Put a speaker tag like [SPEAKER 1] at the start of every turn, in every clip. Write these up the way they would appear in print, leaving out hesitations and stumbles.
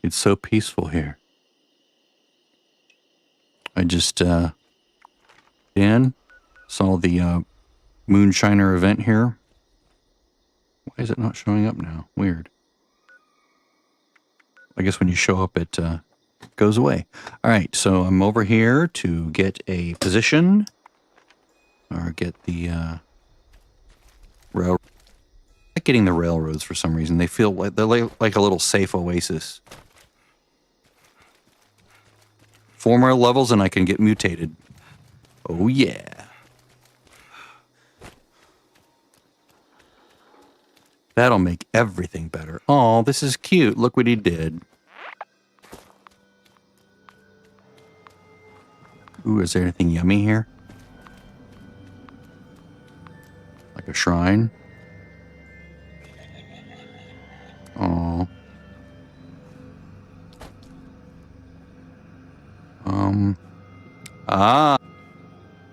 [SPEAKER 1] It's so peaceful here. I just saw the Moonshiner event here. Why is it not showing up now? Weird. I guess when you show up, it goes away. All right, so I'm over here to get a position or get the rail. I like getting the railroads for some reason. They feel like they're like a little safe oasis. 4 more levels and I can get mutated. Oh yeah. That'll make everything better. Oh, this is cute. Look what he did. Ooh, is there anything yummy here? Like a shrine? Oh.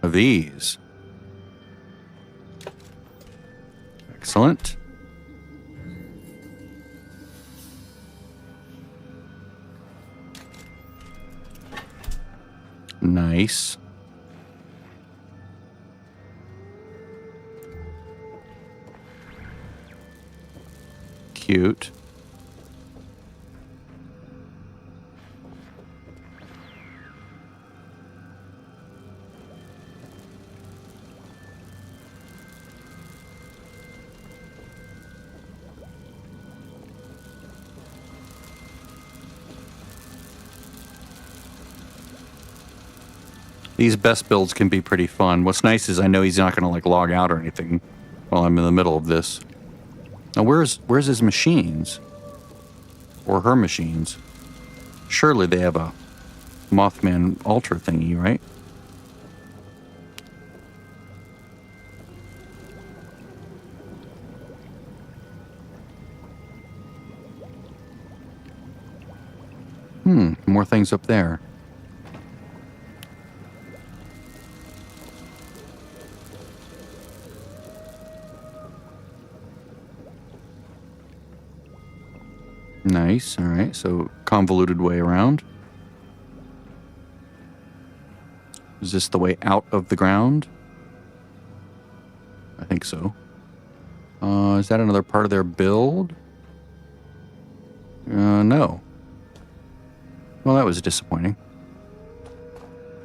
[SPEAKER 1] These. Excellent. Nice. Cute. These best builds can be pretty fun. What's nice is I know he's not going to like log out or anything while I'm in the middle of this. Now where's his machines? Or her machines? Surely they have a Mothman altar thingy, right? More things up there. Nice. All right. So convoluted way around. Is this the way out of the ground? I think so. Is that another part of their build? No. Well, that was disappointing.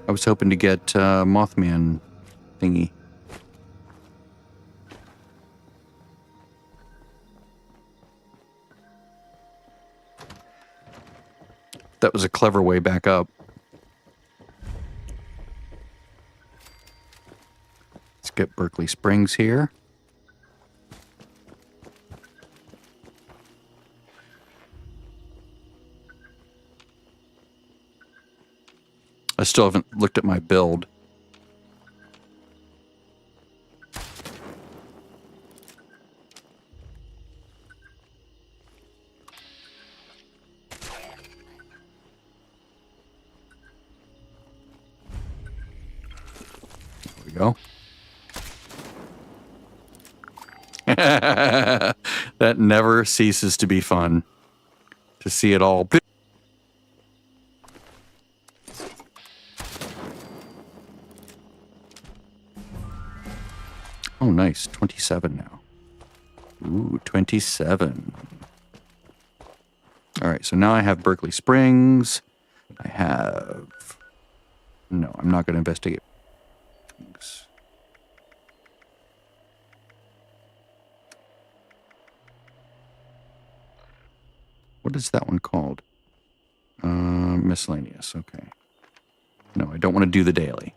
[SPEAKER 1] I was hoping to get Mothman thingy. That was a clever way back up. Let's get Berkeley Springs here. I still haven't looked at my build. There we go. That never ceases to be fun to see it all. Oh, nice. 27 now. Ooh, 27. All right, so now I have Berkeley Springs. I have... No, I'm not going to investigate. What is that one called? Miscellaneous, okay. No, I don't want to do the daily.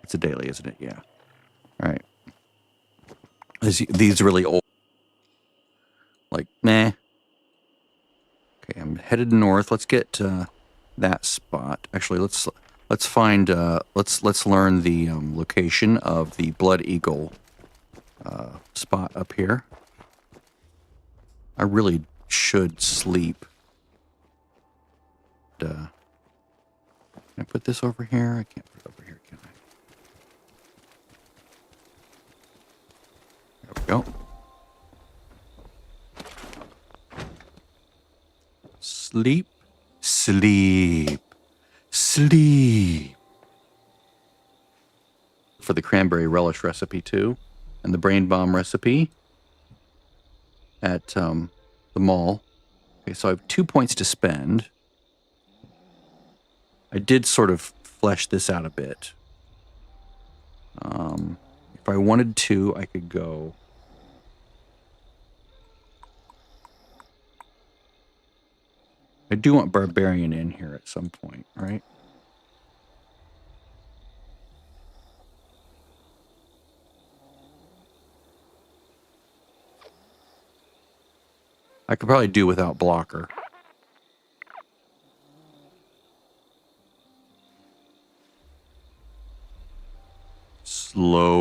[SPEAKER 1] It's a daily, isn't it? Yeah. All right. These really old. Like, meh. Okay, I'm headed north. Let's get that spot. Actually, let's find let's learn the location of the Blood Eagle spot up here. I really should sleep. Can I put this over here? I can't put it over here, can I? There we go. Sleep. Sleep. Sleep. For the cranberry relish recipe too, and the brain bomb recipe at the mall. Okay, so I have 2 points to spend. I did sort of flesh this out a bit. If I wanted to, I could go. I do want barbarian in here at some point, right? I could probably do without blocker. Slowly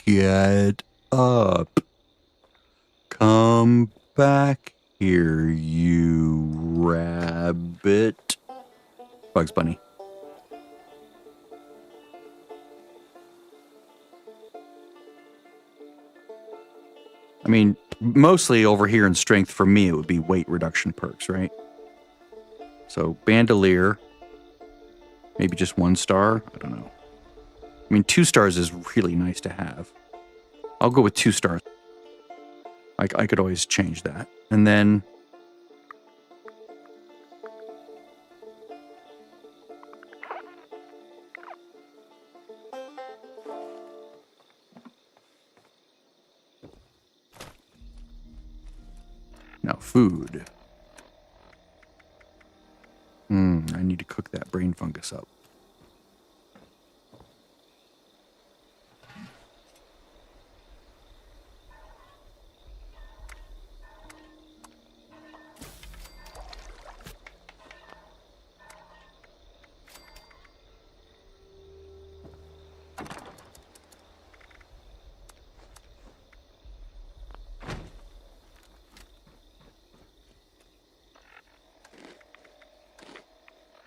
[SPEAKER 1] get up. Come back here, you rabbit. Bugs Bunny. I mean, mostly over here in strength for me, it would be weight reduction perks, right? So bandolier, maybe just 1 star. I don't know. I mean, 2 stars is really nice to have. I'll go with 2 stars. I could always change that. And then now food. I need to cook that brain fungus up.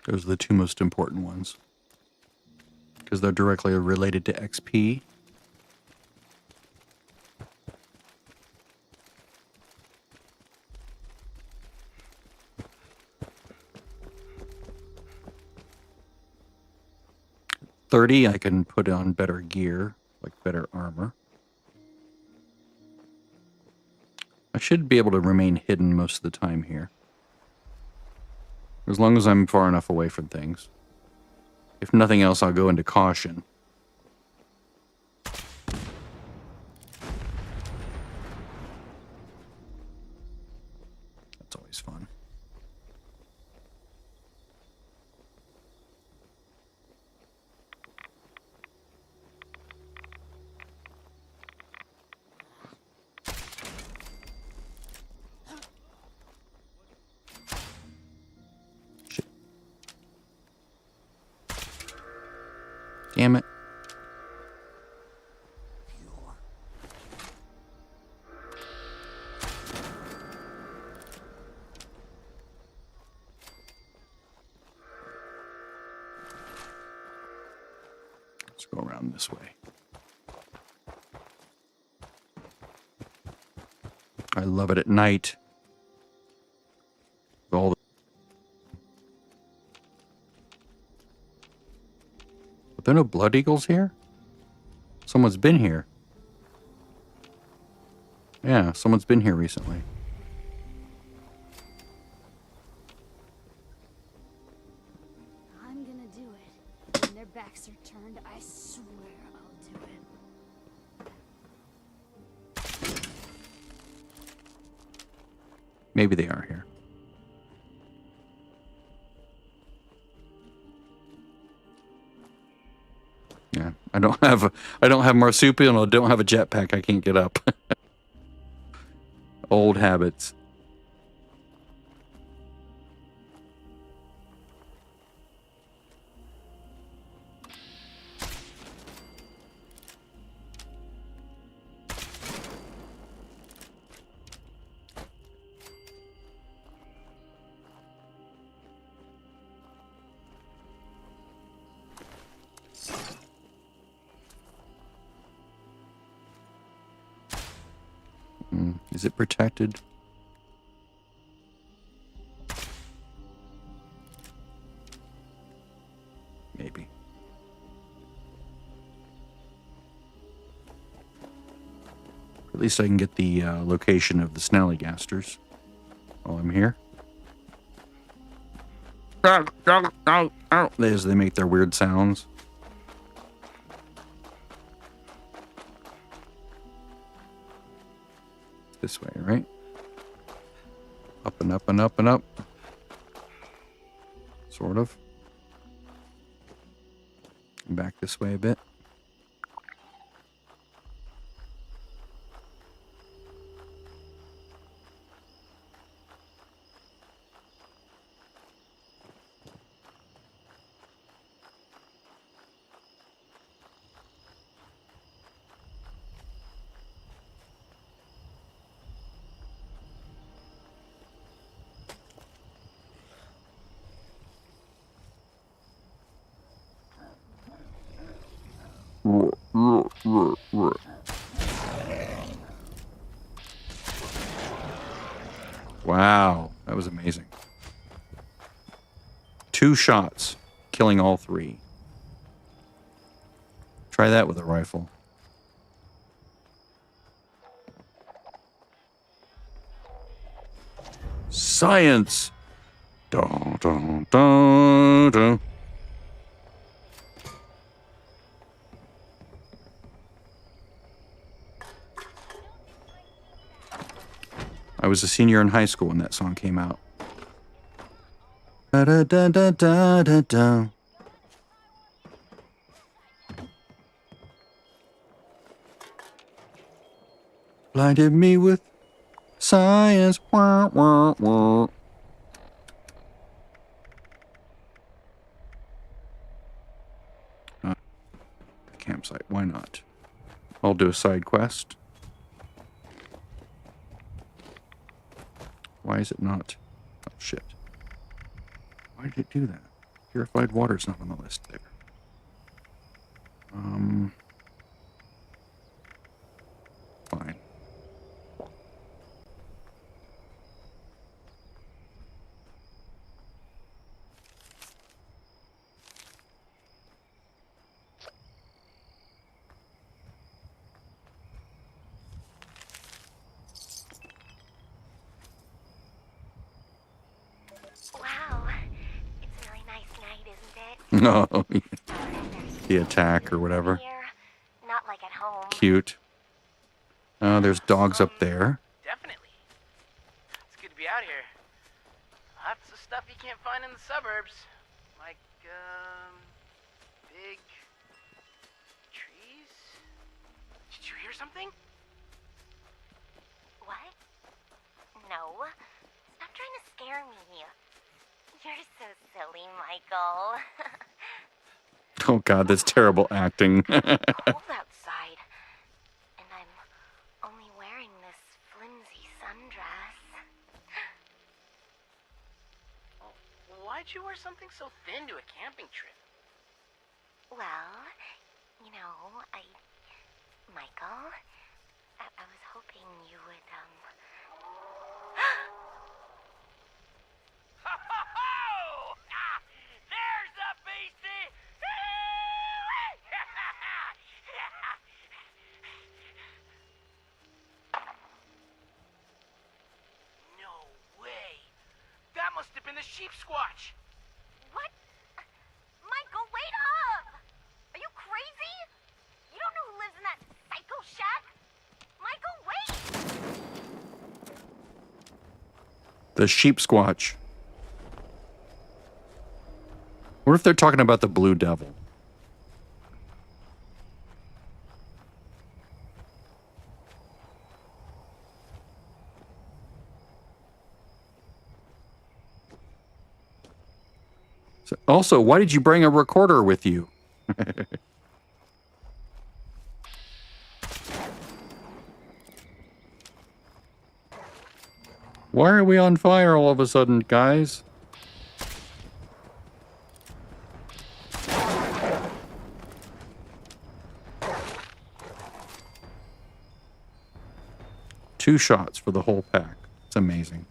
[SPEAKER 1] Those are the 2 most important ones, because they're directly related to XP. $30, I can put on better gear, like better armor. I should be able to remain hidden most of the time here, as long as I'm far enough away from things. If nothing else, I'll go into caution. That's always fun. Damn it. Let's go around this way. I love it at night. All the Are there no blood eagles here? Someone's been here. Yeah, someone's been here recently.
[SPEAKER 2] I'm gonna do it. When their backs are turned, I swear I'll do it.
[SPEAKER 1] Maybe they are here. Yeah, I don't have marsupial, and I don't have a jetpack. I can't get up. Old habits. Is it protected? At least I can get the location of the snallygasters while I'm here. As they make their weird sounds. This way, right? Up and up and up and up. Sort of. Back this way a bit. Wow, that was amazing. 2 shots, killing all 3. Try that with a rifle. Science! Dun, dun, dun, dun. I was a senior in high school when that song came out. Da da da da da da da. Blinded me with science. Wah, wah, wah. Campsite, why not? I'll do a side quest. Why is it not? Oh, shit. Why did it do that? Purified water's not on the list there. Fine.
[SPEAKER 3] Wow, it's a really nice night, isn't it?
[SPEAKER 1] No, the attack or whatever.
[SPEAKER 3] Here, not like at home.
[SPEAKER 1] Cute. There's dogs up there.
[SPEAKER 4] Definitely. It's good to be out here. Lots of stuff you can't find in the suburbs. Like, big trees? Did you hear something?
[SPEAKER 3] What? No. Stop trying to scare me. You're so silly, Michael.
[SPEAKER 1] Oh god, that's terrible acting.
[SPEAKER 3] Cold outside. And I'm only wearing this flimsy sundress.
[SPEAKER 4] Why'd you wear something so thin to a camping trip?
[SPEAKER 3] Well, you know, Michael, I was hoping you would,
[SPEAKER 4] Ho-ho-ho! Ah, there's a beastie! No way! That must have been the sheep squatch!
[SPEAKER 3] What? Michael, wait up! Are you crazy? You don't know who lives in that psycho shack? Michael, wait!
[SPEAKER 1] The sheep squatch. What if they're talking about the blue devil? So, also, why did you bring a recorder with you? Why are we on fire all of a sudden, guys? Two shots for the whole pack. It's amazing.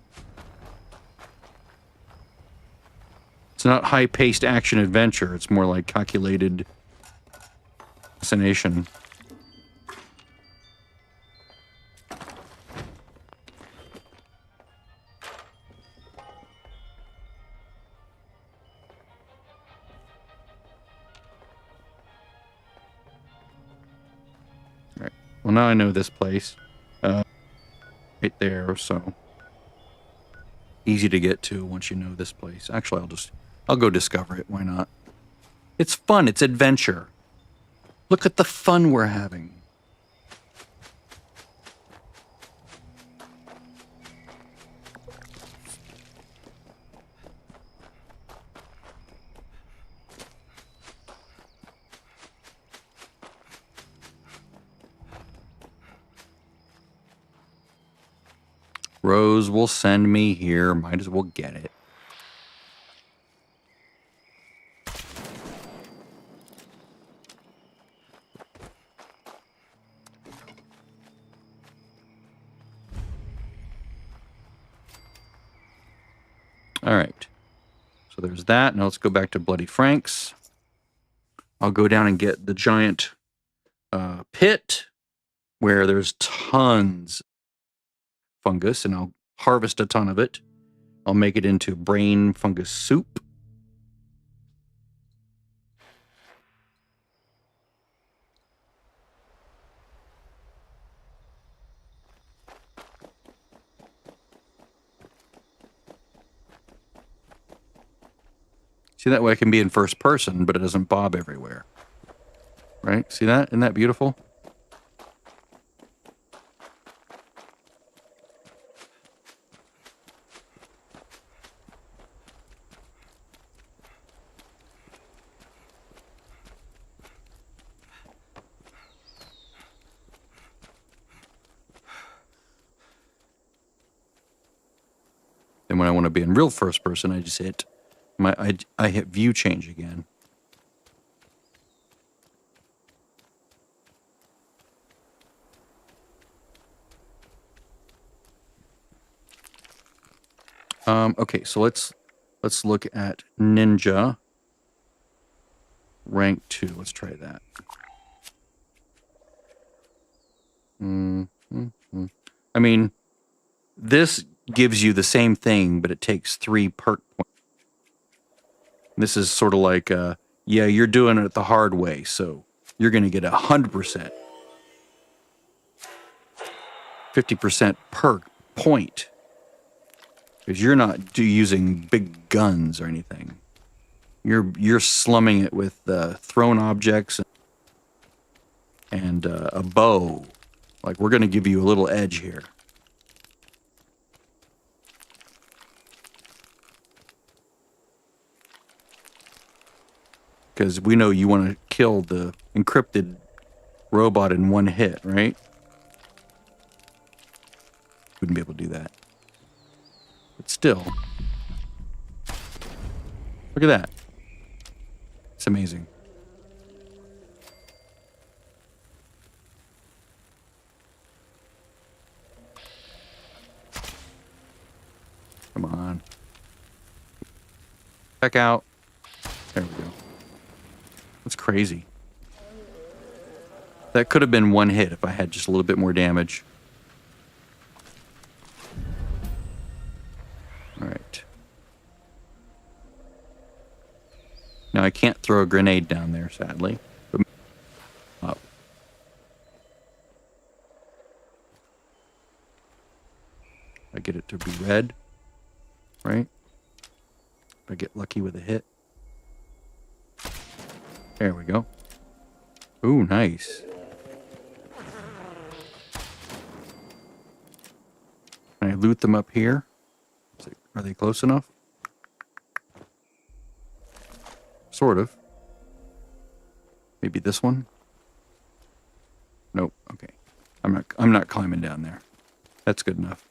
[SPEAKER 1] It's not high-paced action-adventure. It's more like calculated assassination. Well, now I know this place. Right there, so easy to get to once you know this place. Actually, I'll go discover it. Why not? It's fun. It's adventure. Look at the fun we're having. Rose will send me here. Might as well get it. All right. So there's that. Now let's go back to Bloody Frank's. I'll go down and get the giant pit where there's tons of fungus, and I'll harvest a ton of it. I'll make it into brain fungus soup. See, that way I can be in first person, but it doesn't bob everywhere. Right? See that? Isn't that beautiful? And when I want to be in real first person, I just hit I hit view change again. Okay, so let's look at Ninja rank 2. Let's try that. I mean, this gives you the same thing, but it takes 3 perk points. This is sort of like, yeah, you're doing it the hard way, so you're going to get 100%. 50% perk point. Because you're not using big guns or anything. You're slumming it with thrown objects and a bow. Like, we're going to give you a little edge here. Because we know you want to kill the encrypted robot in one hit, right? Wouldn't be able to do that. But still. Look at that. It's amazing. Come on. Check out. There we go. That's crazy. That could have been one hit if I had just a little bit more damage. All right. Now I can't throw a grenade down there, sadly. But up. I get it to be red, right? If I get lucky with a hit. There we go. Ooh, nice. Can I loot them up here? Are they close enough? Sort of. Maybe this one? Nope. Okay. I'm not climbing down there. That's good enough.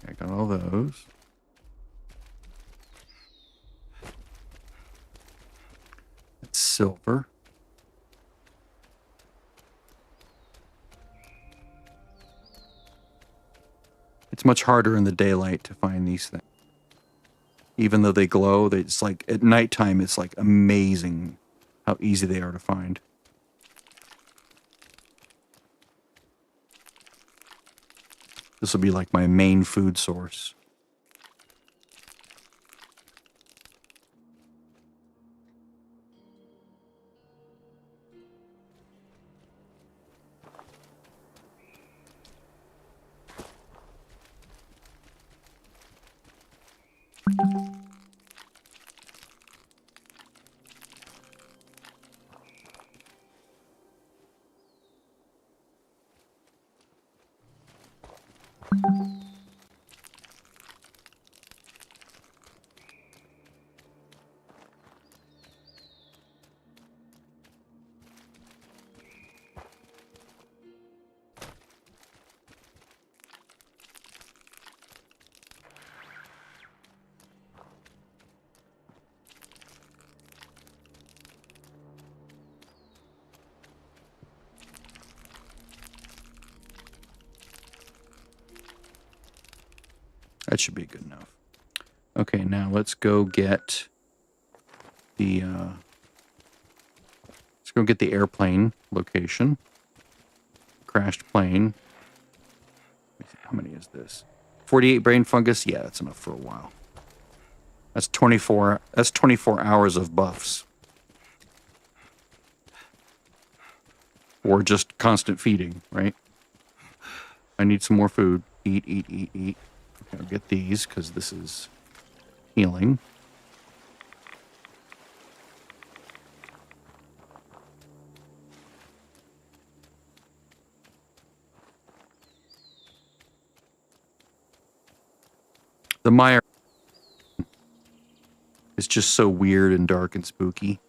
[SPEAKER 1] I got all those. That's silver. It's much harder in the daylight to find these things. Even though they glow, it's like at nighttime, it's like amazing how easy they are to find. This will be like my main food source. That should be good enough. Okay, now let's go get the airplane location. Crashed plane. How many is this? 48 brain fungus. Yeah, that's enough for a while. That's 24 hours of buffs. Or just constant feeding, right? I need some more food. Eat, eat, eat, eat. Okay, I'll get these because this is healing. The Mire is just so weird and dark and spooky.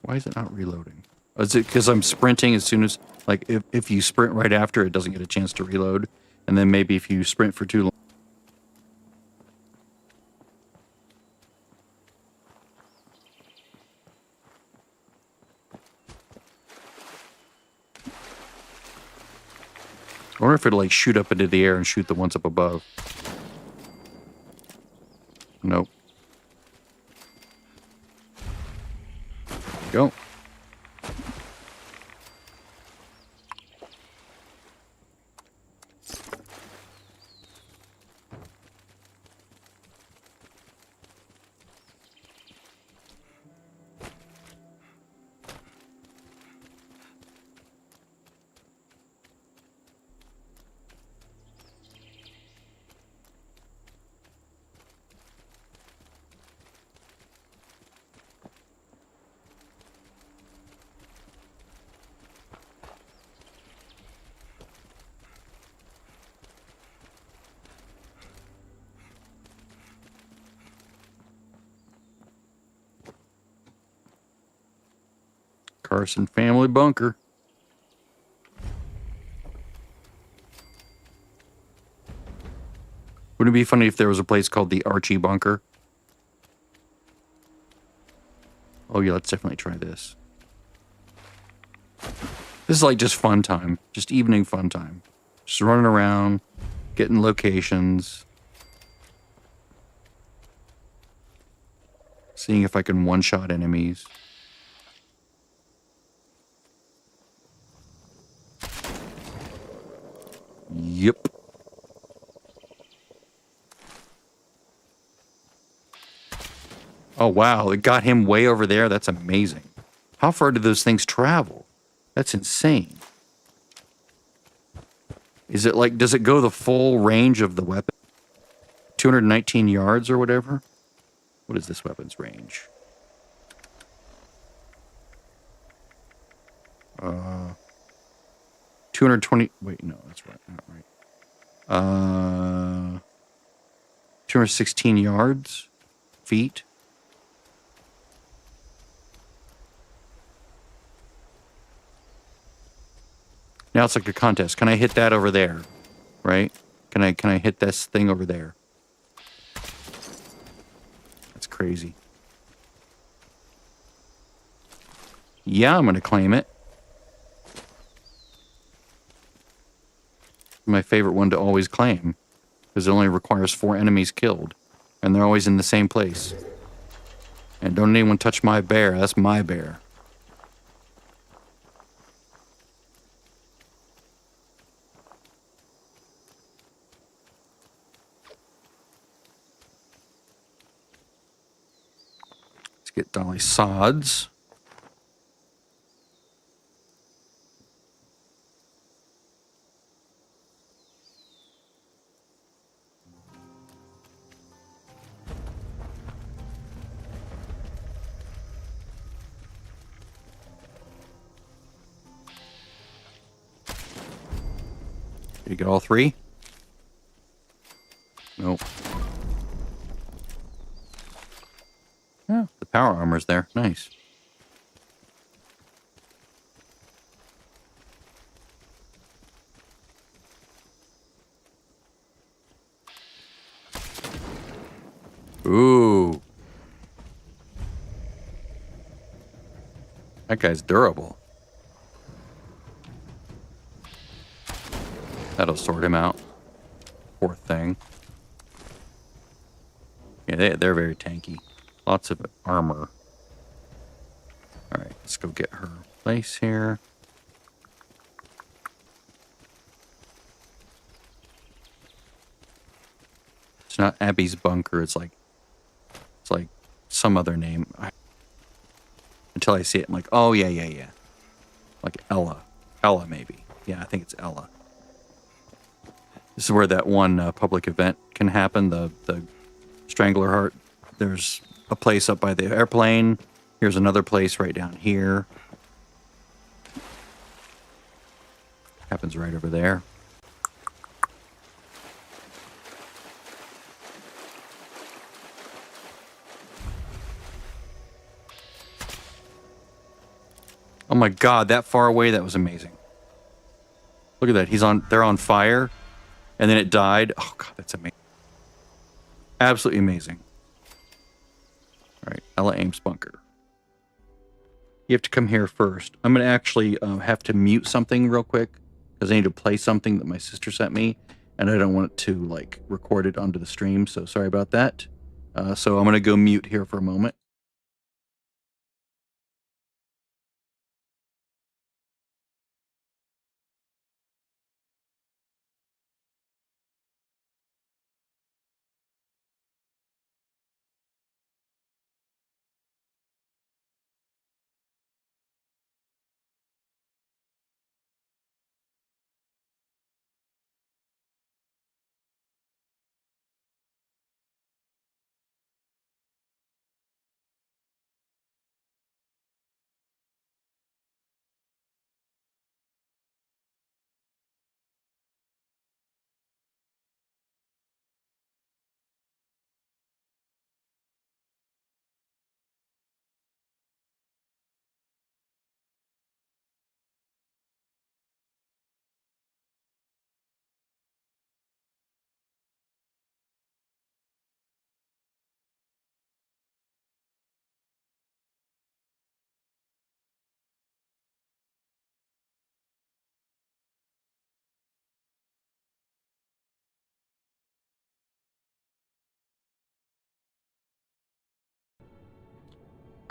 [SPEAKER 1] Why is it not reloading? Is it because I'm sprinting as soon as, like, if you sprint right after, it doesn't get a chance to reload? And then maybe if you sprint for too long. I wonder if it'll, like, shoot up into the air and shoot the ones up above. Nope. Go. Carson family bunker. Wouldn't it be funny if there was a place called the Archie bunker? Oh yeah, let's definitely try this. This is like just fun time. Just evening fun time. Just running around, getting locations. Seeing if I can one-shot enemies. Yep. Oh, wow. It got him way over there. That's amazing. How far do those things travel? That's insane. Is it like, does it go the full range of the weapon? 219 yards or whatever? What is this weapon's range? 220. Wait, no, that's right. Not right. 216 yards, feet. Now it's like a contest. Can I hit that over there? Right? Can I hit this thing over there? That's crazy. Yeah, I'm going to claim it. My favorite one to always claim, because it only requires 4 enemies killed, and they're always in the same place. And don't anyone touch my bear. That's my bear. Let's get Dolly sods. Did you get all three? Nope. Oh, the power armor's there. Nice. Ooh. That guy's durable. That'll sort him out. Poor thing. Yeah, they're very tanky. Lots of armor. Alright, let's go get her place here. It's not Abby's bunker, it's like some other name. Until I see it, I'm like, oh yeah. Like Ella. Ella maybe. Yeah, I think it's Ella. This is where that one public event can happen, the Strangler Heart. There's a place up by the airplane. Here's another place right down here. Happens right over there. Oh my god, that far away, that was amazing. Look at that, they're on fire, and then it died. Oh god, that's amazing. Absolutely amazing. Alright, Ella Ames bunker. You have to come here first. I'm going to actually have to mute something real quick, because I need to play something that my sister sent me, and I don't want it to, like, record it onto the stream, so sorry about that. So I'm going to go mute here for a moment.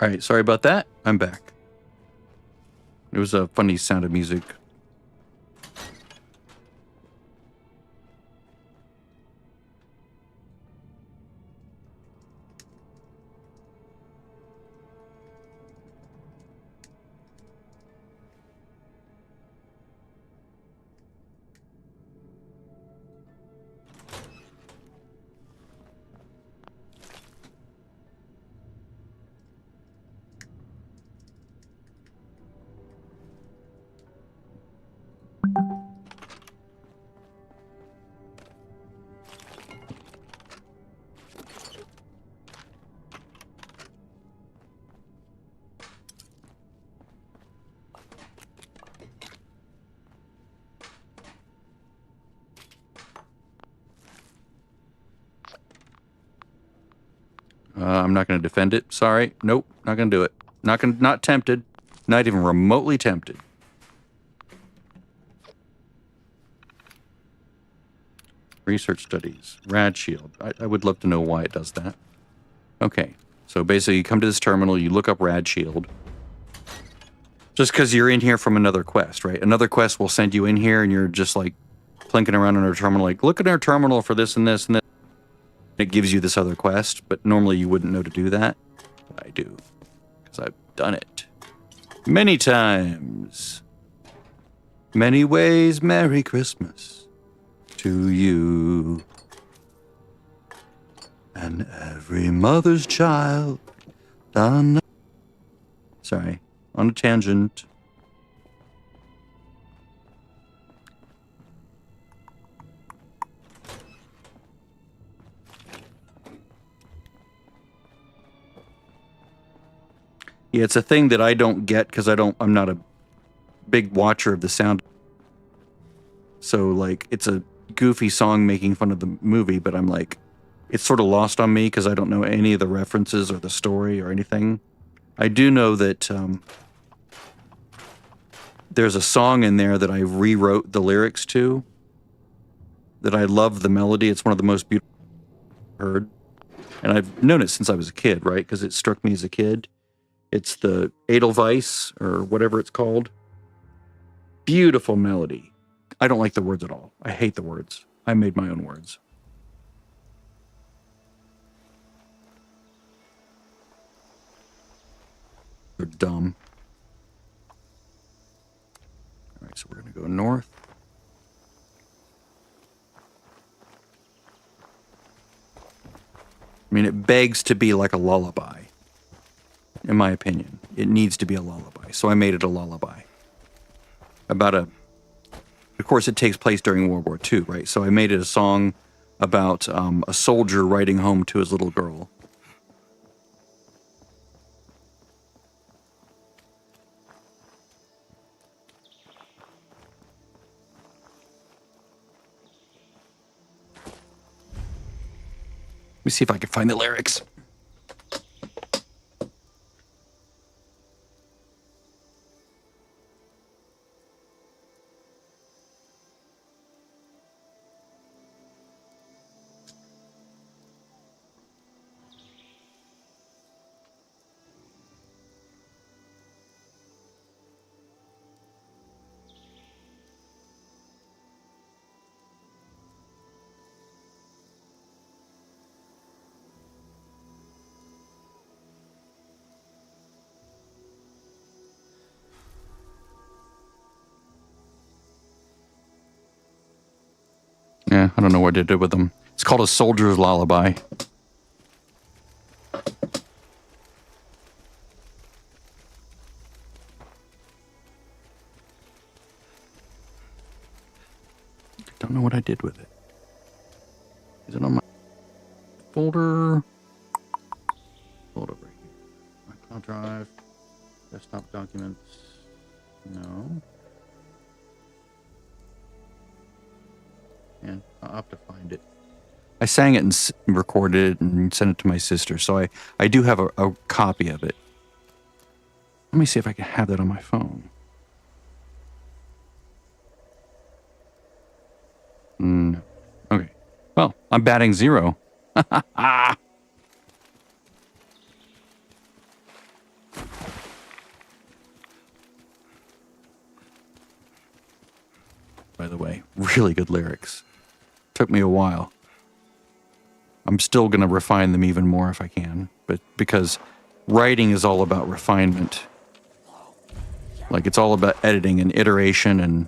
[SPEAKER 1] Alright, sorry about that. I'm back. It was a funny sound of music. I'm not going to defend it. Sorry. Nope. Not going to do it. Not tempted. Not even remotely tempted. Research studies. Rad shield. I would love to know why it does that. Okay. So basically, you come to this terminal, you look up rad shield. Just because you're in here from another quest, right? Another quest will send you in here, and you're just like plinking around in our terminal, like, look at our terminal for this and this and this. It gives you this other quest, but normally you wouldn't know to do that. I do, because I've done it many times. Many ways, Merry Christmas to you and every mother's child. Done. Sorry, on a tangent. Yeah, it's a thing that I don't get because I'm not a big watcher of the sound. So, like, it's a goofy song making fun of the movie, but I'm like, it's sort of lost on me because I don't know any of the references or the story or anything. I do know that there's a song in there that I rewrote the lyrics to, that I love the melody. It's one of the most beautiful I've heard. And I've known it since I was a kid, right? Because it struck me as a kid. It's the Edelweiss, or whatever it's called. Beautiful melody. I don't like the words at all. I hate the words. I made my own words. They're dumb. All right, so we're going to go north. I mean, it begs to be like a lullaby. In my opinion, it needs to be a lullaby. So I made it a lullaby. Of course, it takes place during World War II, right? So I made it a song about a soldier writing home to his little girl. Let me see if I can find the lyrics. Yeah, I don't know what to do with them. It's called A Soldier's Lullaby. Don't know what I did with it. Is it on my folder? Hold over here. My cloud drive. Desktop documents. No. Yeah, I'll have to find it. I sang it and recorded it and sent it to my sister, so I do have a copy of it. Let me see if I can have that on my phone. No. Okay. Well, I'm batting 0. By the way, really good lyrics. Took me a while. I'm still going to refine them even more if I can, but because writing is all about refinement. Like, it's all about editing and iteration and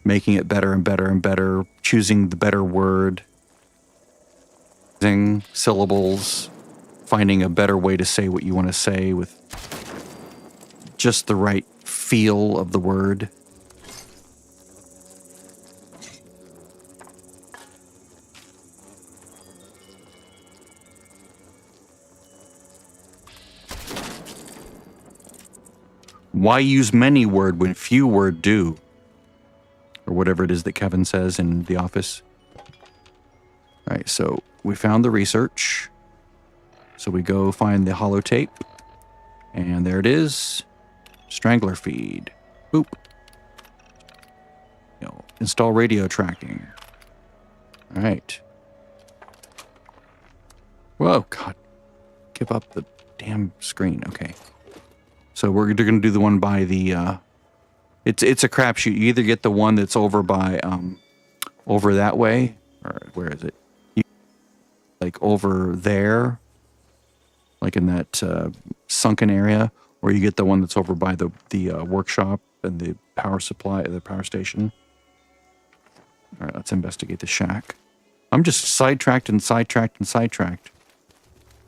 [SPEAKER 1] making it better and better and better, choosing the better word, using syllables, finding a better way to say what you want to say with just the right feel of the word. Why use many word when few word do? Or whatever it is that Kevin says in The Office. All right, so we found the research. So we go find the holotape. And there it is. Strangler feed. Boop. Install radio tracking. All right. Whoa, God. give up the damn screen. Okay. So we're going to do the one by the, it's a crapshoot. You either get the one that's over by, over that way, or where is it? Like over there, like in that sunken area, or you get the one that's over by the workshop and the power supply, the power station. All right, let's investigate the shack. I'm just sidetracked and sidetracked and sidetracked.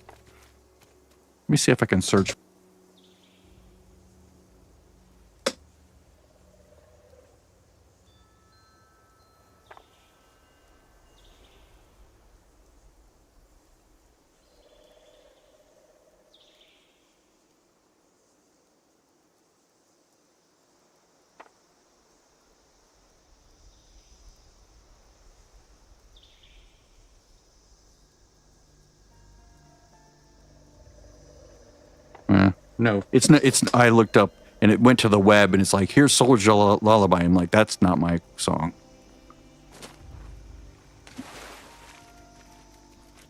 [SPEAKER 1] Let me see if I can search. No, it's not. It's. I looked up and it went to the web and it's like, here's Soldier Lullaby. I'm like, that's not my song.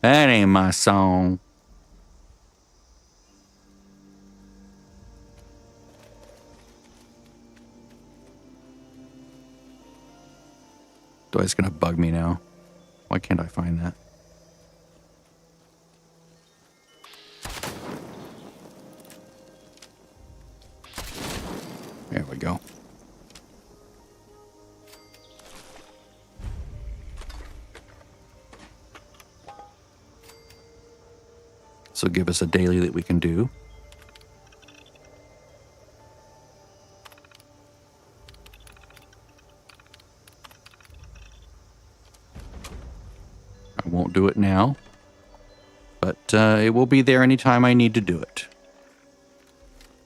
[SPEAKER 1] That ain't my song. It's gonna bug me now. Why can't I find that? There we go. So give us a daily that we can do. I won't do it now, but it will be there anytime I need to do it.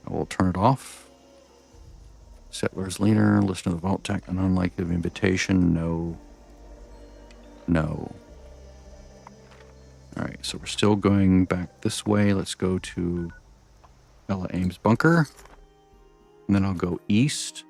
[SPEAKER 1] I will turn it off. Settlers leader, listen to the vault tech, an unlikely invitation, no. No. All right, so we're still going back this way. Let's go to Ella Ames bunker. And then I'll go east.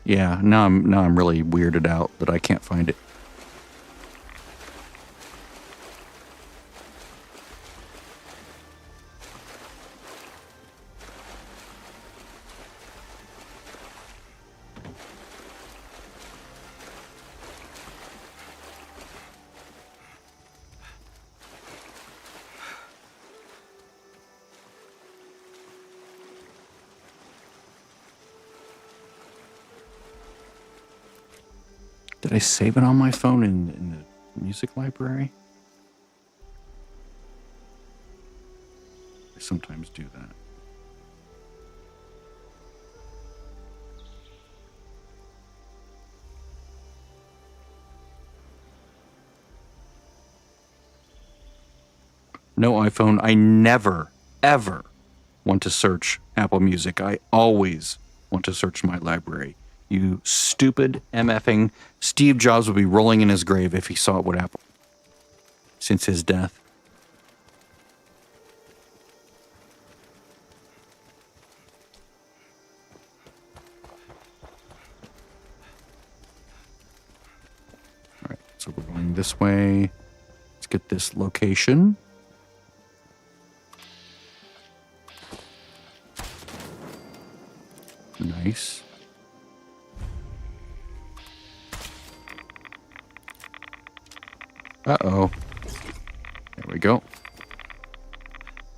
[SPEAKER 1] Yeah, now I'm really weirded out that I can't find it. Did I save it on my phone in the music library? I sometimes do that. No iPhone. I never, ever want to search Apple Music. I always want to search my library. You stupid MFing. Steve Jobs would be rolling in his grave if he saw what happened since his death. All right, so we're going this way. Let's get this location. Nice. Uh-oh. There we go.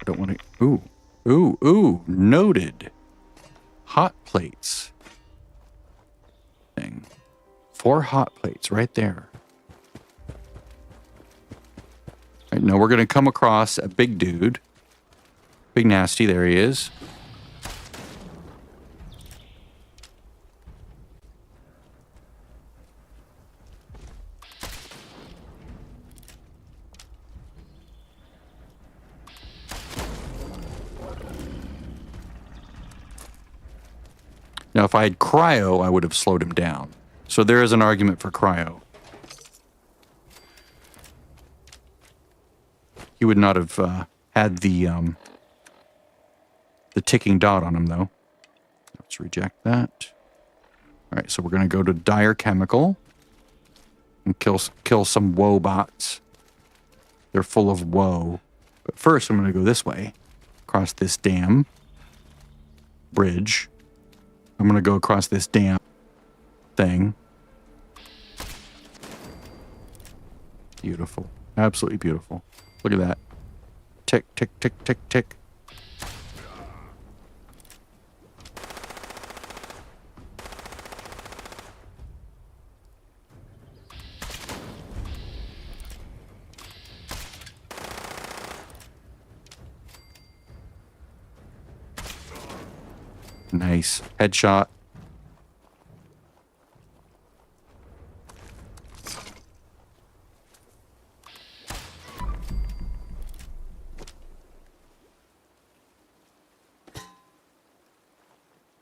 [SPEAKER 1] I don't want to... Ooh. Noted. Hot plates. Thing. 4 hot plates right there. Right, now we're going to come across a big dude. Big nasty. There he is. Now, if I had cryo, I would have slowed him down. So there is an argument for cryo. He would not have had the ticking dot on him, though. Let's reject that. All right, so we're going to go to Dire Chemical and kill some woe bots. They're full of woe. But first, I'm going to go this way, across this dam bridge. I'm going to go across this dam thing. Beautiful. Absolutely beautiful. Look at that. Tick, tick, tick, tick, tick. Nice. Headshot.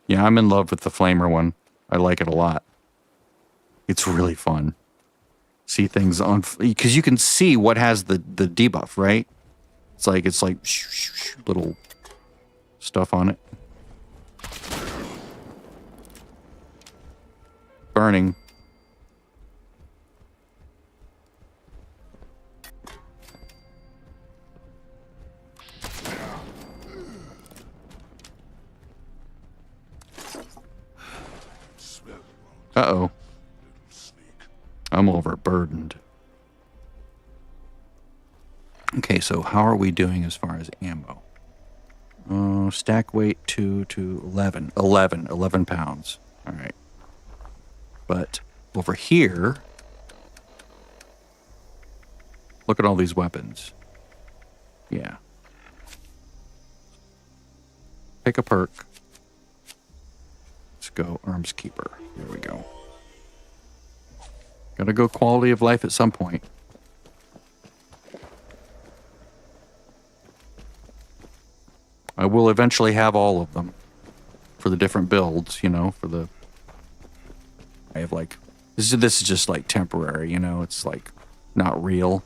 [SPEAKER 1] Yeah, I'm in love with the flamer one. I like it a lot. It's really fun. See things on... Because you can see what has the debuff, right? It's like little stuff on it. Burning. Uh-oh. I'm overburdened. Okay, so how are we doing as far as ammo? Stack weight 2 to 11. 11 pounds. All right. But over here, look at all these weapons. Yeah. Pick a perk. Let's go Arms Keeper. Here we go. Gotta go quality of life at some point. I will eventually have all of them for the different builds, you know, for the... I have like... This is just like temporary, you know, it's like not real.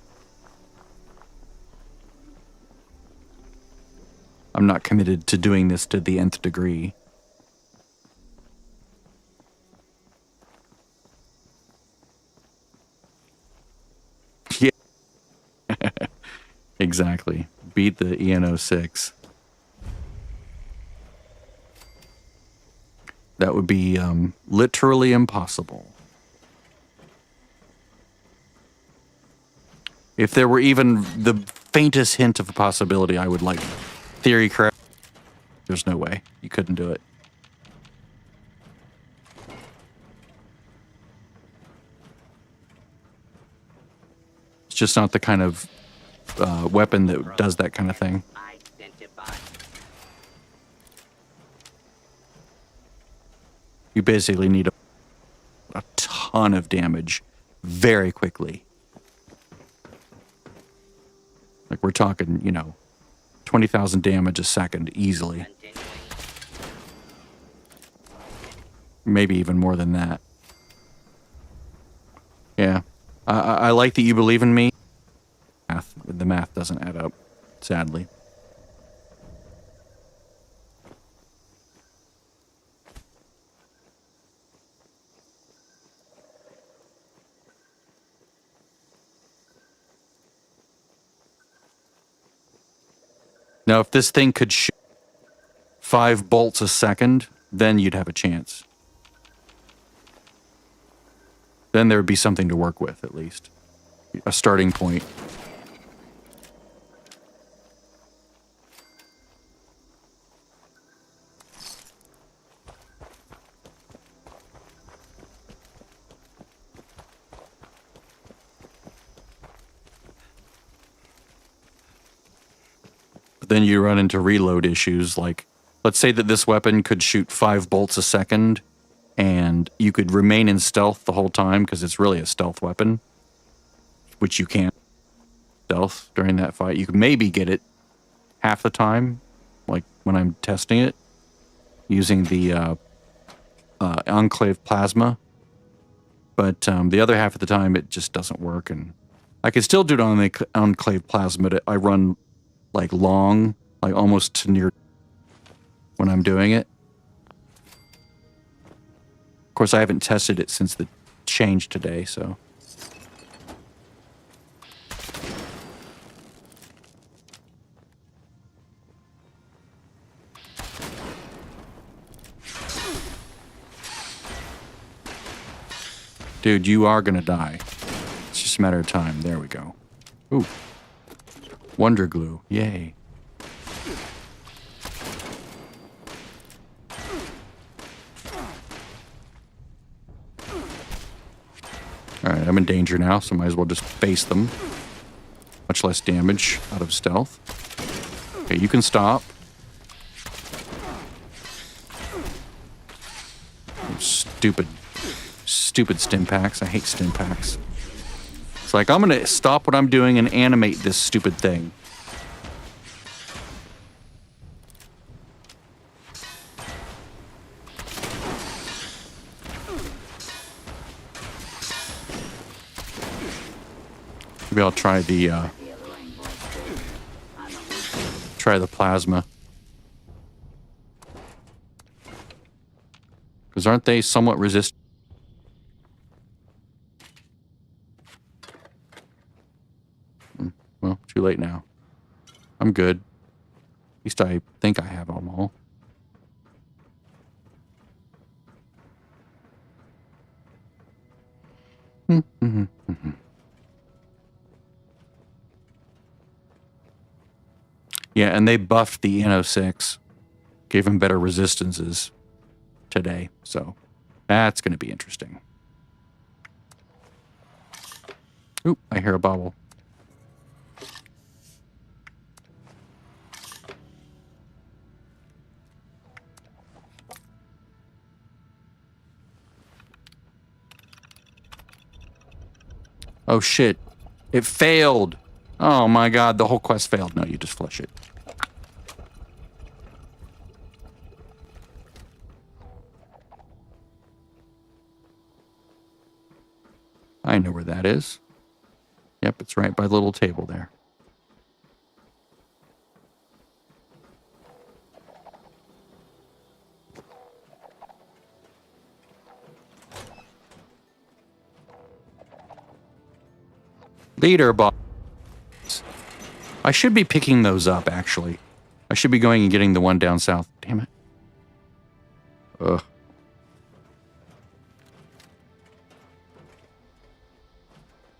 [SPEAKER 1] I'm not committed to doing this to the nth degree. Yeah. Exactly. Beat the EN06. That would be literally impossible. If there were even the faintest hint of a possibility, I would like theory correct. There's no way. You couldn't do it. It's just not the kind of weapon that does that kind of thing. You basically need a ton of damage very quickly. Like we're talking, you know, 20,000 damage a second easily. Maybe even more than that. Yeah. I like that you believe in me. The math doesn't add up, sadly. Now, if this thing could shoot 5 bolts a second, then you'd have a chance. Then there would be something to work with, at least. A starting point. But then you run into reload issues, like, let's say that this weapon could shoot 5 bolts a second, and you could remain in stealth the whole time, because it's really a stealth weapon, which you can't stealth during that fight. You could maybe get it half the time, like when I'm testing it, using the enclave plasma, but the other half of the time it just doesn't work. And I can still do it on the enclave plasma, but I run like long, like almost to near when I'm doing it. Of course, I haven't tested it since the change today, so. Dude, you are gonna die. It's just a matter of time. There we go. Ooh. Wonder glue. Yay. Alright, I'm in danger now, so might as well just face them. Much less damage out of stealth. Okay, you can stop. Stupid stim packs. I hate stim packs. It's like, I'm gonna stop what I'm doing and animate this stupid thing. Maybe I'll try the plasma. Because aren't they somewhat resistant? Well, too late now. I'm good. At least I think I have them all. Yeah, and they buffed the N06. Gave him better resistances today. So that's going to be interesting. Oop, I hear a bobble. Oh shit. It failed. Oh my god, the whole quest failed. No, you just flush it. I know where that is. Yep, it's right by the little table there. Leader boss. I should be picking those up, actually. I should be going and getting the one down south. Damn it. Ugh.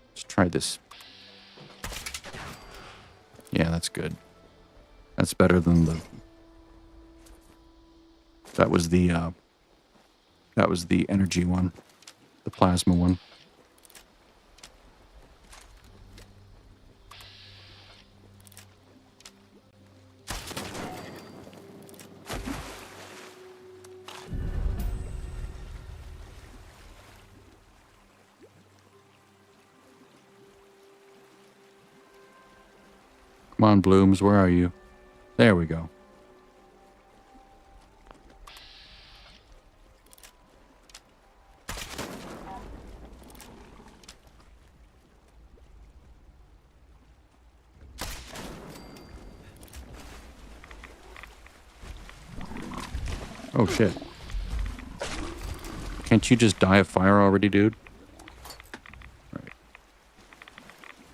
[SPEAKER 1] Let's try this. Yeah, that's good. That's better than the... That was the energy one. The plasma one. Come on, Blooms, where are you? There we go. Oh shit. Can't you just die of fire already, dude? Right.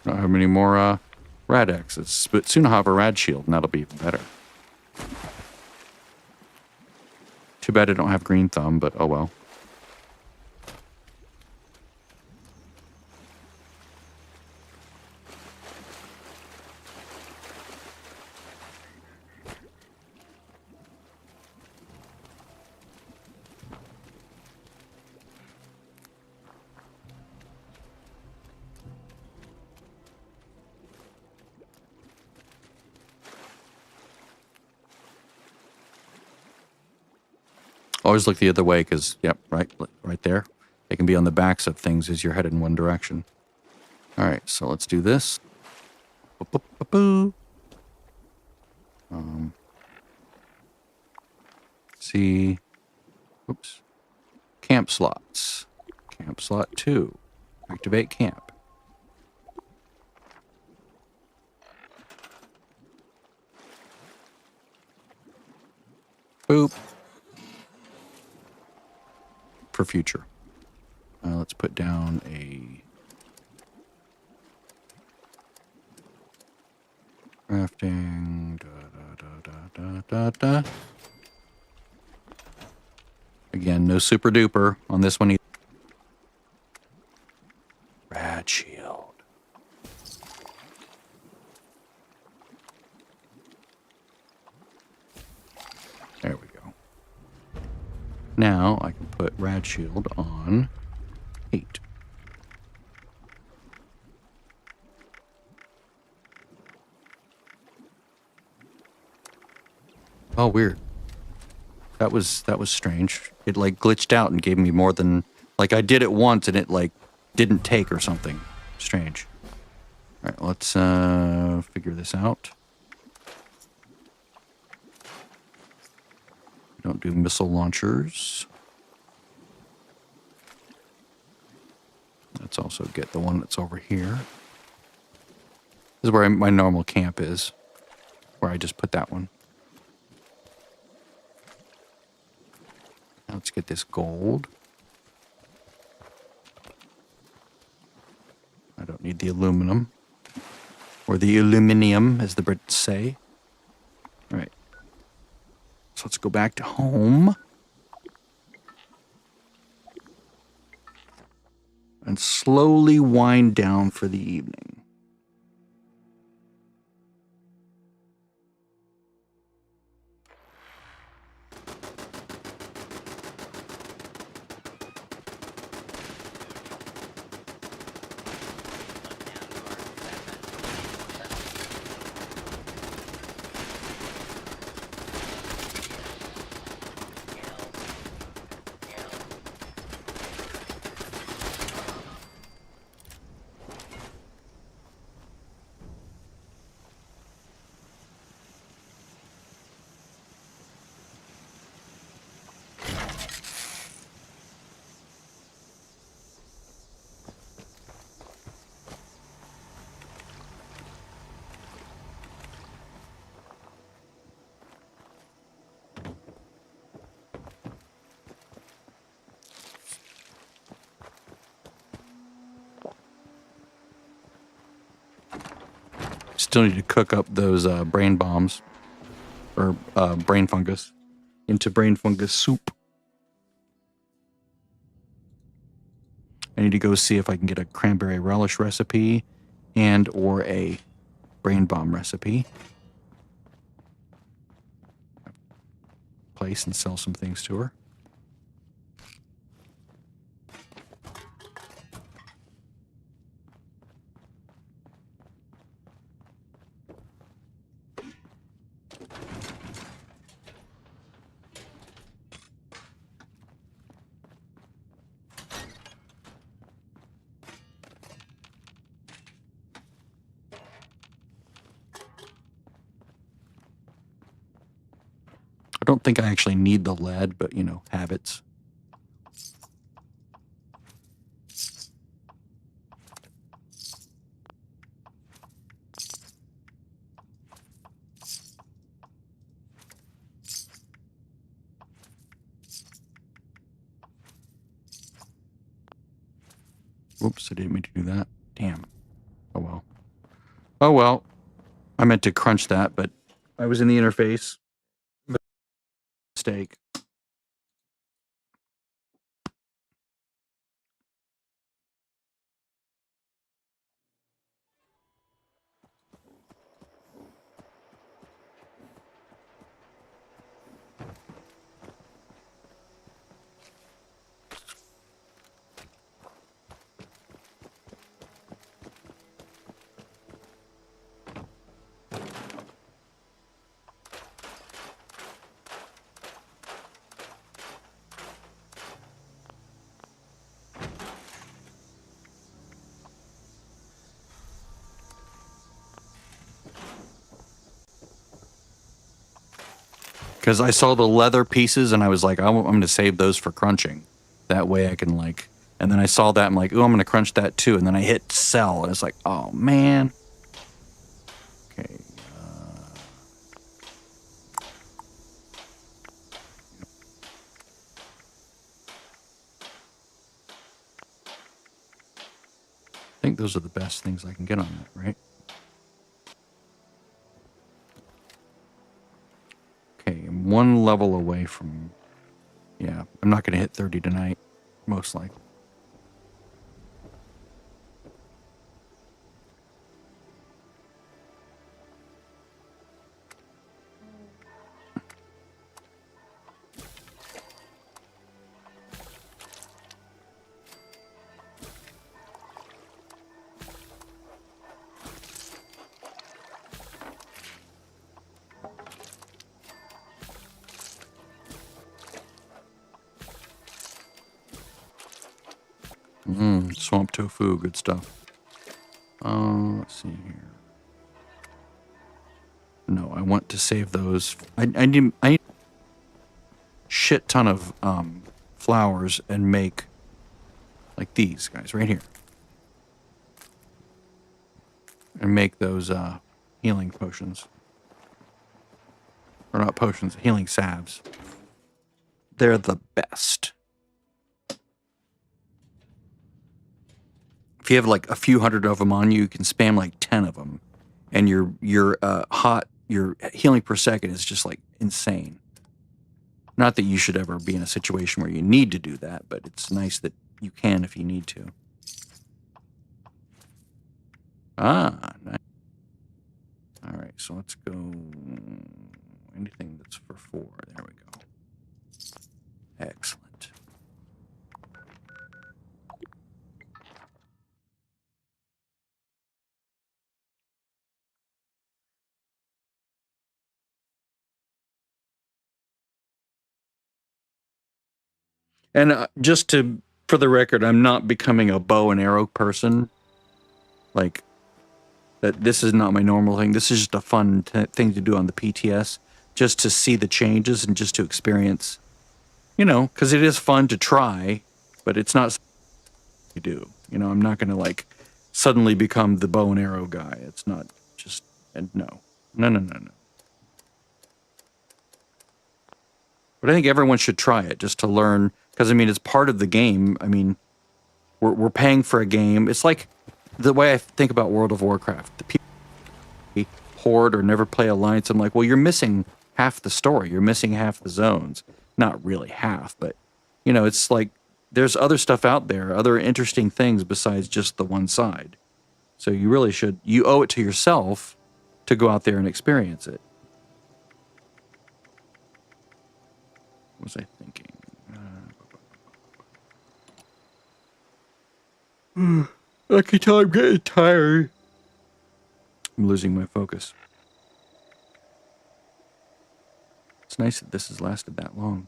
[SPEAKER 1] Don't have any more rad X's, but soon I'll have a rad shield, and that'll be even better. Too bad I don't have green thumb, but oh well. Always look the other way, because, yep, right there. They can be on the backs of things as you're headed in one direction. All right, so let's do this. See. Oops. camp slots. Camp slot 2. Activate camp. Boop. For future. Let's put down a crafting. Again, no super duper on this one either. Rad shield. There we go. Now I can put rad shield on 8. Oh, weird. That was strange. It like glitched out and gave me more than, like, I did it once and it like didn't take or something. Strange. All right, let's figure this out. Don't do missile launchers. Let's also get the one that's over here. This is where my normal camp is, where I just put that one. Now let's get this gold. I don't need the aluminum. Or the aluminium, as the Brits say. All right. So let's go back to home. And slowly wind down for the evening. Still need to cook up those brain bombs, or brain fungus, into brain fungus soup. I need to go see if I can get a cranberry relish recipe and or a brain bomb recipe. Place and sell some things to her. I don't think I actually need the lead, but, you know, habits. Whoops, I didn't mean to do that. Damn. Oh, well. Oh, well. I meant to crunch that, but I was in the interface. Mistake. Because I saw the leather pieces and I was like, I'm going to save those for crunching. That way I can like, and then I saw that, I'm like, oh, I'm gonna crunch that too. And then I hit sell, and it's like, oh man. Okay. I think those are the best things I can get on that, right? Okay, I'm one level away from, yeah, I'm not going to hit 30 tonight, most likely. Swamp tofu, good stuff. Let's see here. No, I want to save those. I need shit ton of flowers and make like these guys right here. And make those healing potions. Or not potions, healing salves. They're the best. If you have like a few hundred of them on you, you can spam like 10 of them, and your healing per second is just like insane. Not that you should ever be in a situation where you need to do that, but it's nice that you can if you need to. Ah, nice. All right, so let's go. Anything that's for 4. There we go. Excellent. And for the record, I'm not becoming a bow and arrow person. Like, that this is not my normal thing. This is just a fun thing to do on the PTS, just to see the changes and just to experience, you know, because it is fun to try, but it's not something you do. You know, I'm not going to like suddenly become the bow and arrow guy. It's not just, and no. But I think everyone should try it just to learn, because I mean, it's part of the game. I mean, we're paying for a game. It's like the way I think about World of Warcraft. The people horde or never play Alliance. I'm like, well, you're missing half the story. You're missing half the zones. Not really half, but you know, it's like there's other stuff out there, other interesting things besides just the one side. So you really should. You owe it to yourself to go out there and experience it. What was I thinking? I can tell I'm getting tired. I'm losing my focus. It's nice that this has lasted that long.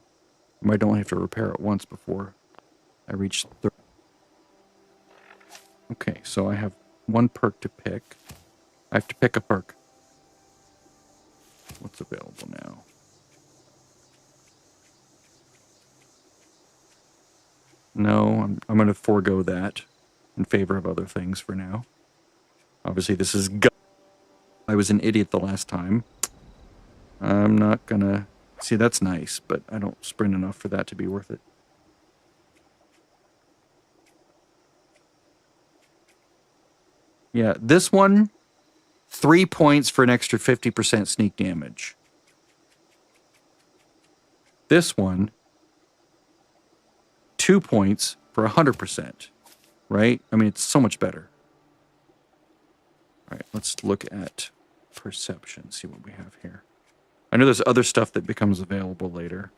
[SPEAKER 1] I might only have to repair it once before I reach 30. Okay, so I have one perk to pick. I have to pick a perk. What's available now? No, I'm going to forego that in favor of other things for now. Obviously, this is I was an idiot the last time. I'm not going to... See, that's nice, but I don't sprint enough for that to be worth it. Yeah, this one, 3 points for an extra 50% sneak damage. This one, 2 points for 100%, right? I mean, it's so much better. All right, let's look at perception, see what we have here. I know there's other stuff that becomes available later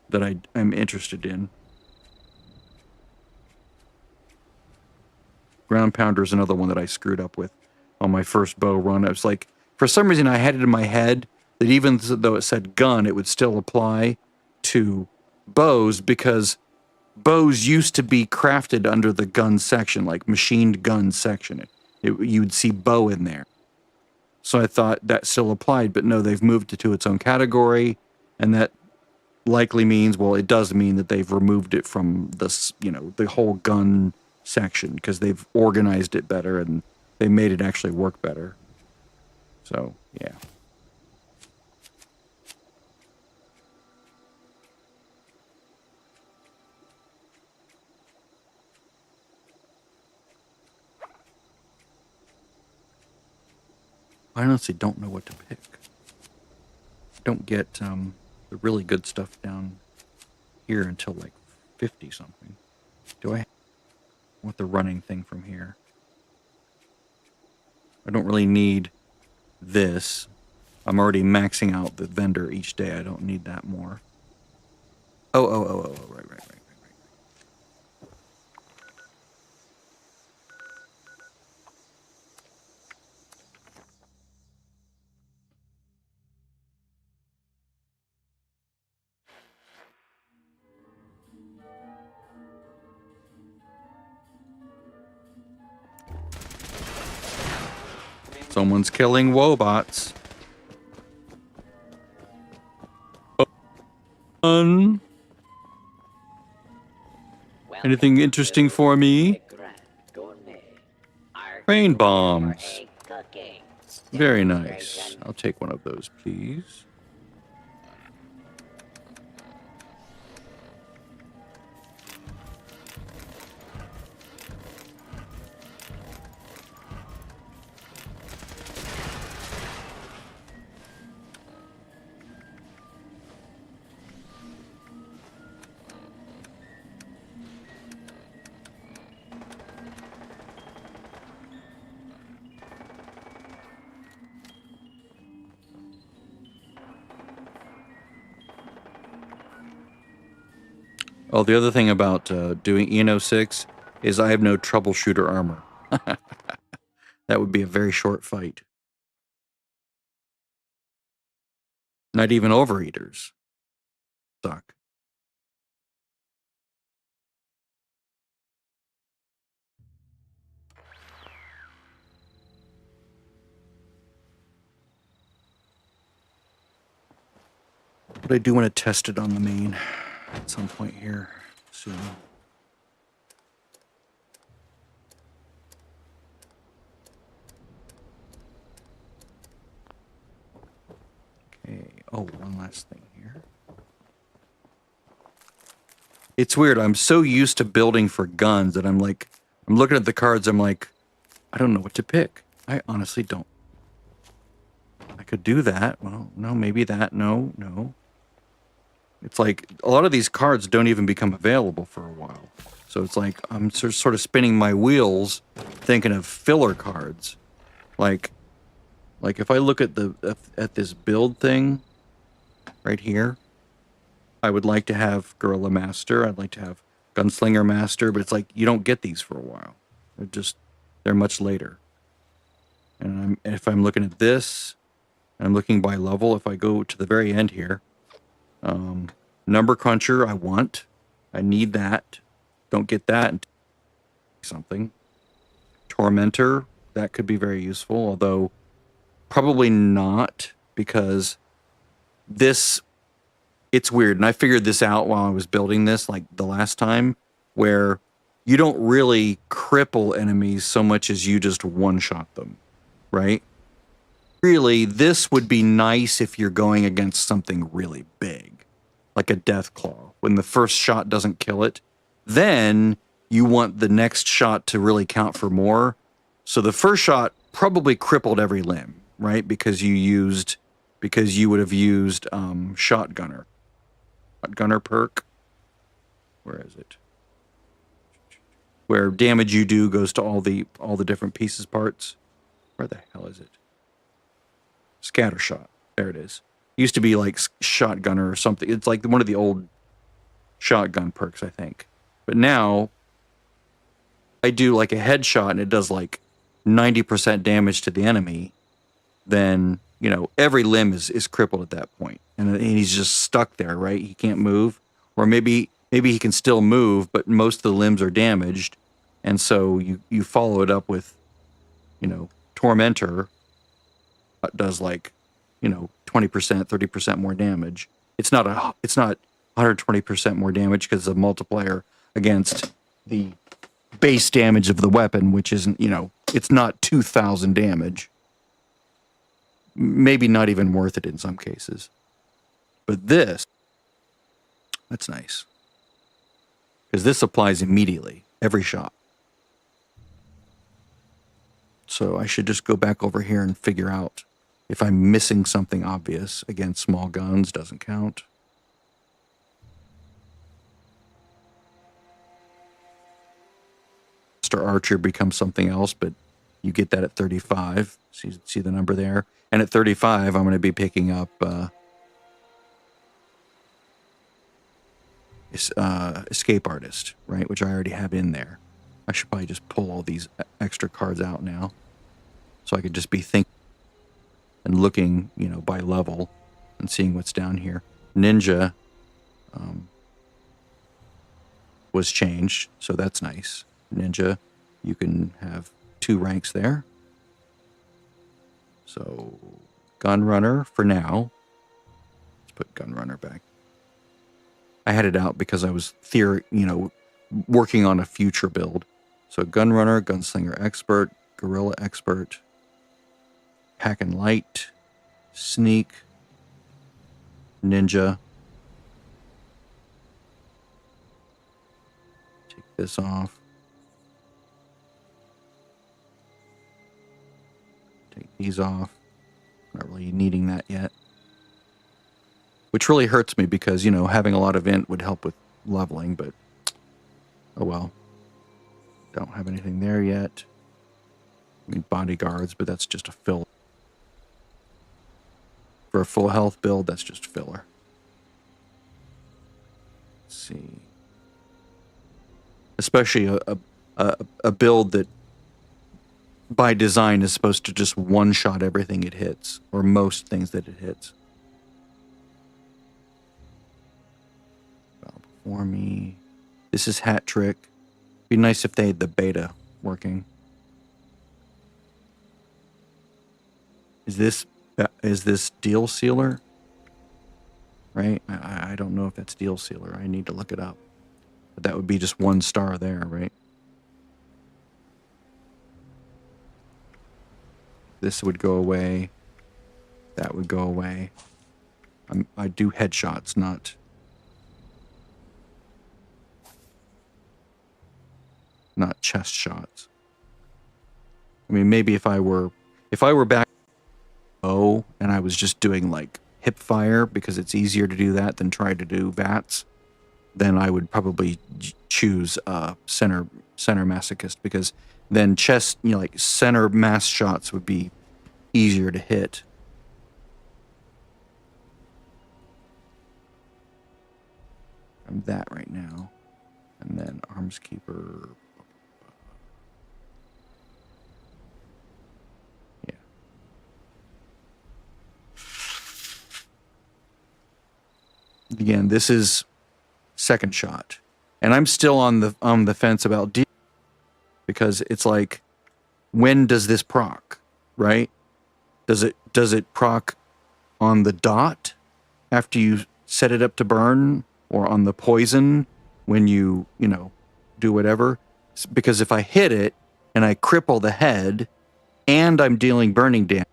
[SPEAKER 1] that I'm interested in. Ground Pounder is another one that I screwed up with on my first bow run. I was like, for some reason I had it in my head that even though it said gun, it would still apply to bows, because bows used to be crafted under the gun section, like machined gun section. You'd see bow in there. So I thought that still applied, but no, they've moved it to its own category, and that likely means, well, it does mean that they've removed it from this, you know, the whole gun section, because they've organized it better and they made it actually work better. So, yeah. I honestly don't know what to pick. Don't get the really good stuff down here until like 50 something. Do I want the running thing from here? I don't really need this. I'm already maxing out the vendor each day. I don't need that more. Oh, right. Someone's killing wobots. Anything interesting for me? Rain bombs. Very nice. I'll take one of those, please. Oh, the other thing about doing EN06 is I have no troubleshooter armor. That would be a very short fight. Not even overeaters. Suck. But I do want to test it on the main at some point here soon. Okay. Oh, one last thing here. It's weird. I'm so used to building for guns that I'm looking at the cards. I'm like, I don't know what to pick. I honestly don't. I could do that. Well, no, maybe that. No. It's like a lot of these cards don't even become available for a while. So it's like I'm sort of spinning my wheels thinking of filler cards. Like if I look at this build thing right here, I would like to have Guerrilla Master. I'd like to have Gunslinger Master, but it's like you don't get these for a while. They're much later. And if I'm looking at this, I'm looking by level. If I go to the very end here, Number Cruncher, I need that. Don't get that. Something. Tormentor, that could be very useful, although probably not, because it's weird. And I figured this out while I was building this, like the last time, where you don't really cripple enemies so much as you just one-shot them, right? Really, this would be nice if you're going against something really big, like a Death Claw. When the first shot doesn't kill it, then you want the next shot to really count for more. So the first shot probably crippled every limb, right? Because you would have used Shotgunner perk. Where is it? Where damage you do goes to all the different pieces parts. Where the hell is it? Scatter shot. There it is. Used to be like Shotgunner or something. It's like one of the old shotgun perks, I think. But now I do like a headshot and it does like 90% damage to the enemy. Then, you know, every limb is crippled at that point. And he's just stuck there, right? He can't move. Or maybe he can still move, but most of the limbs are damaged. And so you follow it up with, you know, Tormentor does like, you know, 20%, 30% more damage. It's not 120% more damage because of multiplier against the base damage of the weapon, which isn't, you know, it's not 2,000 damage. Maybe not even worth it in some cases. But this, that's nice. Because this applies immediately, every shot. So I should just go back over here and figure out if I'm missing something obvious. Again, small guns doesn't count. Master Archer becomes something else, but you get that at 35. See the number there? And at 35, I'm going to be picking up Escape Artist, right? Which I already have in there. I should probably just pull all these extra cards out now. So I could just be thinking and looking, you know, by level and seeing what's down here. Ninja was changed, so that's nice. Ninja, you can have 2 ranks there. So gun runner for now. Let's put gun runner back. I had it out because I was working on a future build. So gun runner, gunslinger expert, guerrilla expert, pack and light, sneak, ninja. Take this off. Take these off. Not really needing that yet. Which really hurts me because, you know, having a lot of int would help with leveling, but oh well. Don't have anything there yet. I mean, bodyguards, but that's just a filler. For a full health build, that's just filler. Let's see. Especially a build that by design is supposed to just one-shot everything it hits, or most things that it hits. Well, before me, this is Hat Trick. Be nice if they had the beta working. Is this Deal Sealer? Right? I don't know if that's Deal Sealer. I need to look it up. But that would be just 1 star there, right? This would go away. That would go away. I do headshots, not chest shots. I mean, maybe if I were back and I was just doing like hip fire because it's easier to do that than try to do VATS, then I would probably choose center masochist, because then chest, you know, like center mass shots would be easier to hit. I'm that right now. And then arms keeper. Yeah. Again, this is second shot. And I'm still on the fence about D, because it's like, when does this proc, right? Does it proc on the dot after you set it up to burn, or on the poison when you do whatever? Because if I hit it and I cripple the head and I'm dealing burning damage,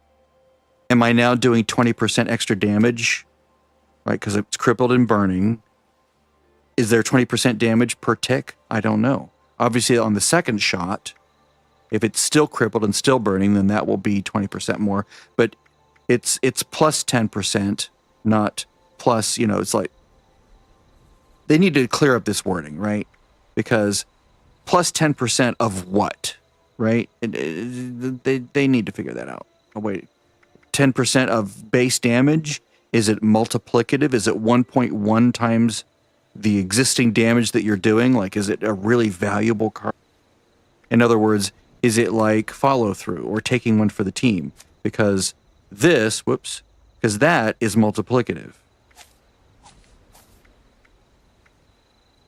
[SPEAKER 1] am I now doing 20% extra damage, right? Because it's crippled and burning. Is there 20% damage per tick? I don't know. Obviously, on the second shot, if it's still crippled and still burning, then that will be 20% more. But it's plus 10%, not plus, it's like, they need to clear up this wording, right? Because plus 10% of what, right? They need to figure that out. Oh, wait, 10% of base damage? Is it multiplicative? Is it 1.1 times the existing damage that you're doing? Like, is it a really valuable card? In other words, is it like follow through or taking one for the team? Because because that is multiplicative.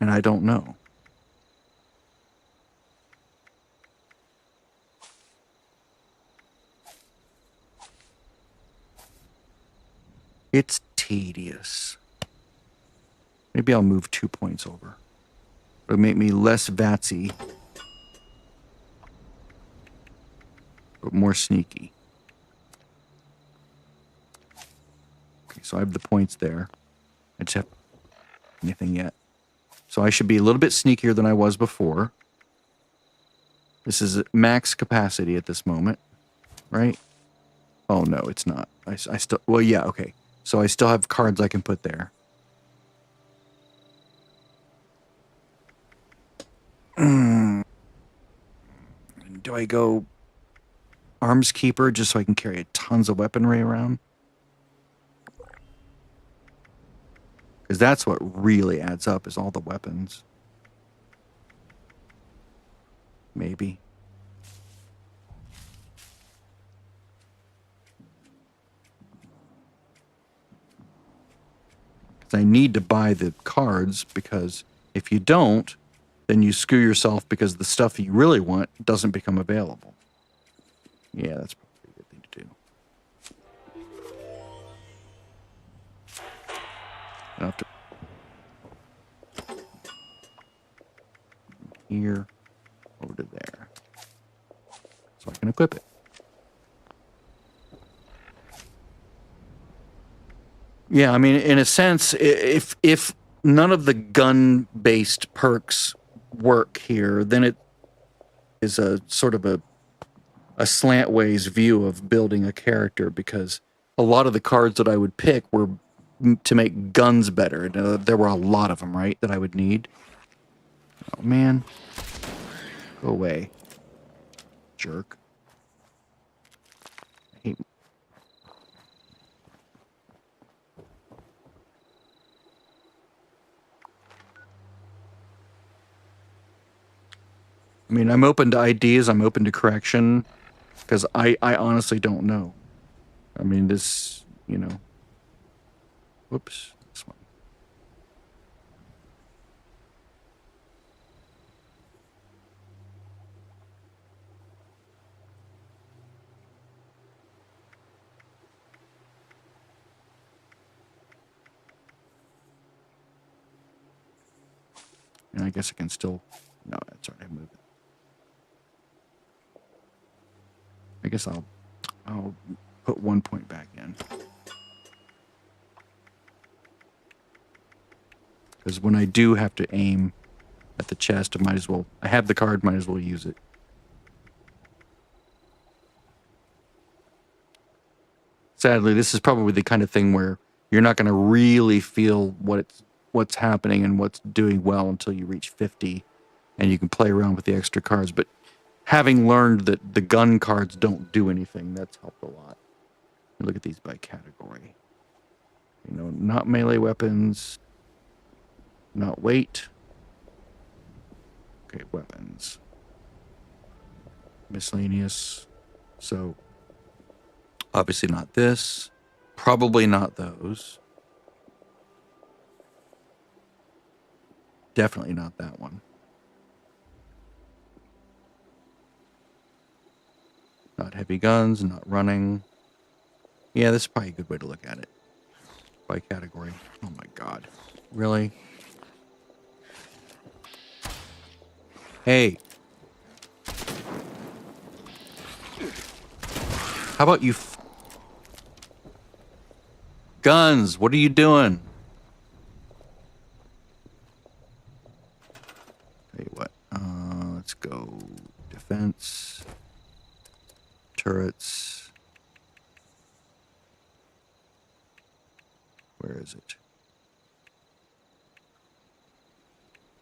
[SPEAKER 1] And I don't know. It's tedious. Maybe I'll move 2 points over. It'll make me less vatsy, but more sneaky. Okay, so I have the points there. I just haven't anything yet. So I should be a little bit sneakier than I was before. This is at max capacity at this moment, right? Oh, no, it's not. I still... Well, yeah, okay. So I still have cards I can put there. Do I go arms keeper just so I can carry tons of weaponry around? Because that's what really adds up, is all the weapons. Maybe. I need to buy the cards, because if you don't, then you screw yourself because the stuff you really want doesn't become available. Yeah, that's probably a good thing to do. I have to here over to there, so I can equip it. Yeah, I mean, in a sense, if none of the gun-based perks work here, then it is a sort of a slantways view of building a character, because a lot of the cards that I would pick were to make guns better. There were a lot of them, right, that I would need. Oh, man. Go away. Jerk. I hate... I mean, I'm open to ideas. I'm open to correction, because I honestly don't know. I mean, this, you know... Whoops. This one. And I guess I can still... No, that's all right. Move it. I guess I'll put 1 point back in. Because when I do have to aim at the chest, I have the card, might as well use it. Sadly, this is probably the kind of thing where you're not going to really feel what's happening and what's doing well until you reach 50, and you can play around with the extra cards. But having learned that the gun cards don't do anything, that's helped a lot. Look at these by category. You know, not melee weapons, not weight. Okay, weapons. Miscellaneous. So, obviously not this. Probably not those. Definitely not that one. Not heavy guns, not running. Yeah, this is probably a good way to look at it. By category. Oh my god. Really? Hey. How about you guns, what are you doing? Tell you what, let's go defense, turrets. Where is it?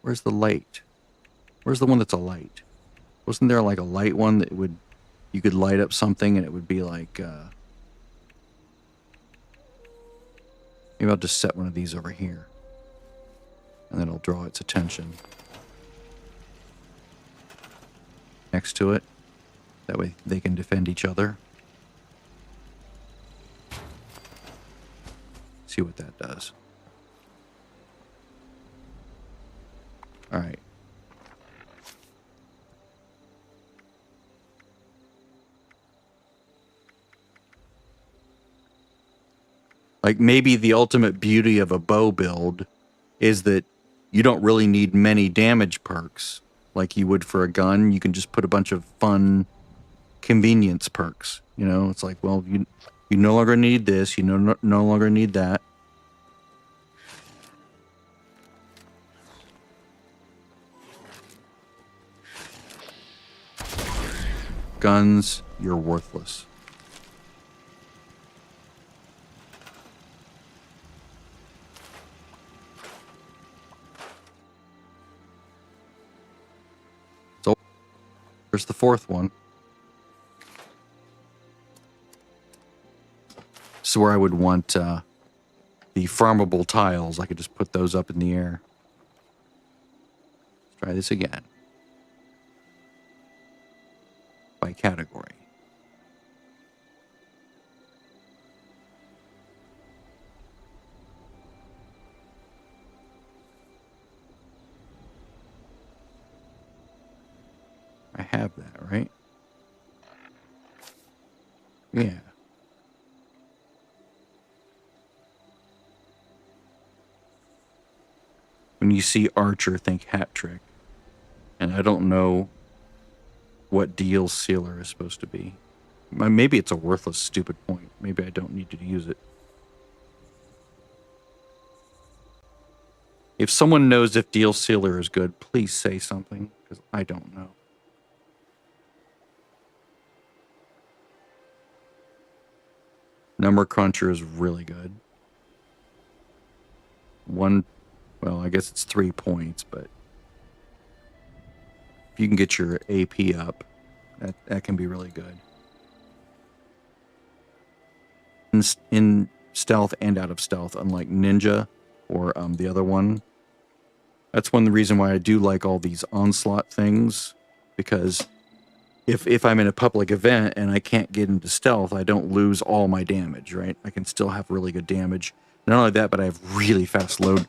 [SPEAKER 1] Where's the light? Where's the one that's a light? Wasn't there like a light one that you could light up something and it would be like, maybe I'll just set one of these over here. And then it'll draw its attention. Next to it. That way they can defend each other. See what that does. Alright. Like, maybe the ultimate beauty of a bow build is that you don't really need many damage perks like you would for a gun. You can just put a bunch of fun convenience perks. You know, it's like, well, you no longer need this. You no longer need that. Guns, you're worthless. So there's the fourth one. This is where I would want the farmable tiles. I could just put those up in the air. Let's try this again. By category. I have that, right? Yeah. When you see Archer, think hat trick. And I don't know what deal sealer is supposed to be. Maybe it's a worthless, stupid point. Maybe I don't need to use it. If someone knows if deal sealer is good, please say something, because I don't know. Number cruncher is really good. Well, I guess it's 3 points, but if you can get your AP up, that can be really good. In stealth and out of stealth, unlike ninja or the other one. That's one reason why I do like all these onslaught things, because if I'm in a public event and I can't get into stealth, I don't lose all my damage, right? I can still have really good damage. Not only that, but I have really fast load.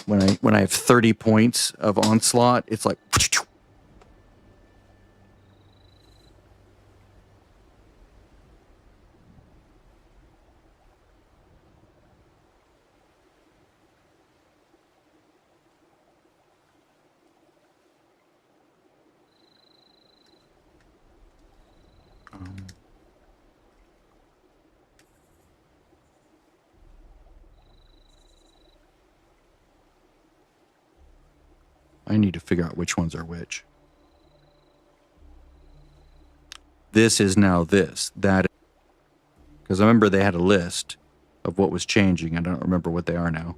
[SPEAKER 1] When I have 30 points of onslaught, it's like I need to figure out which ones are which. This is now this. That, because I remember they had a list of what was changing. I don't remember what they are now.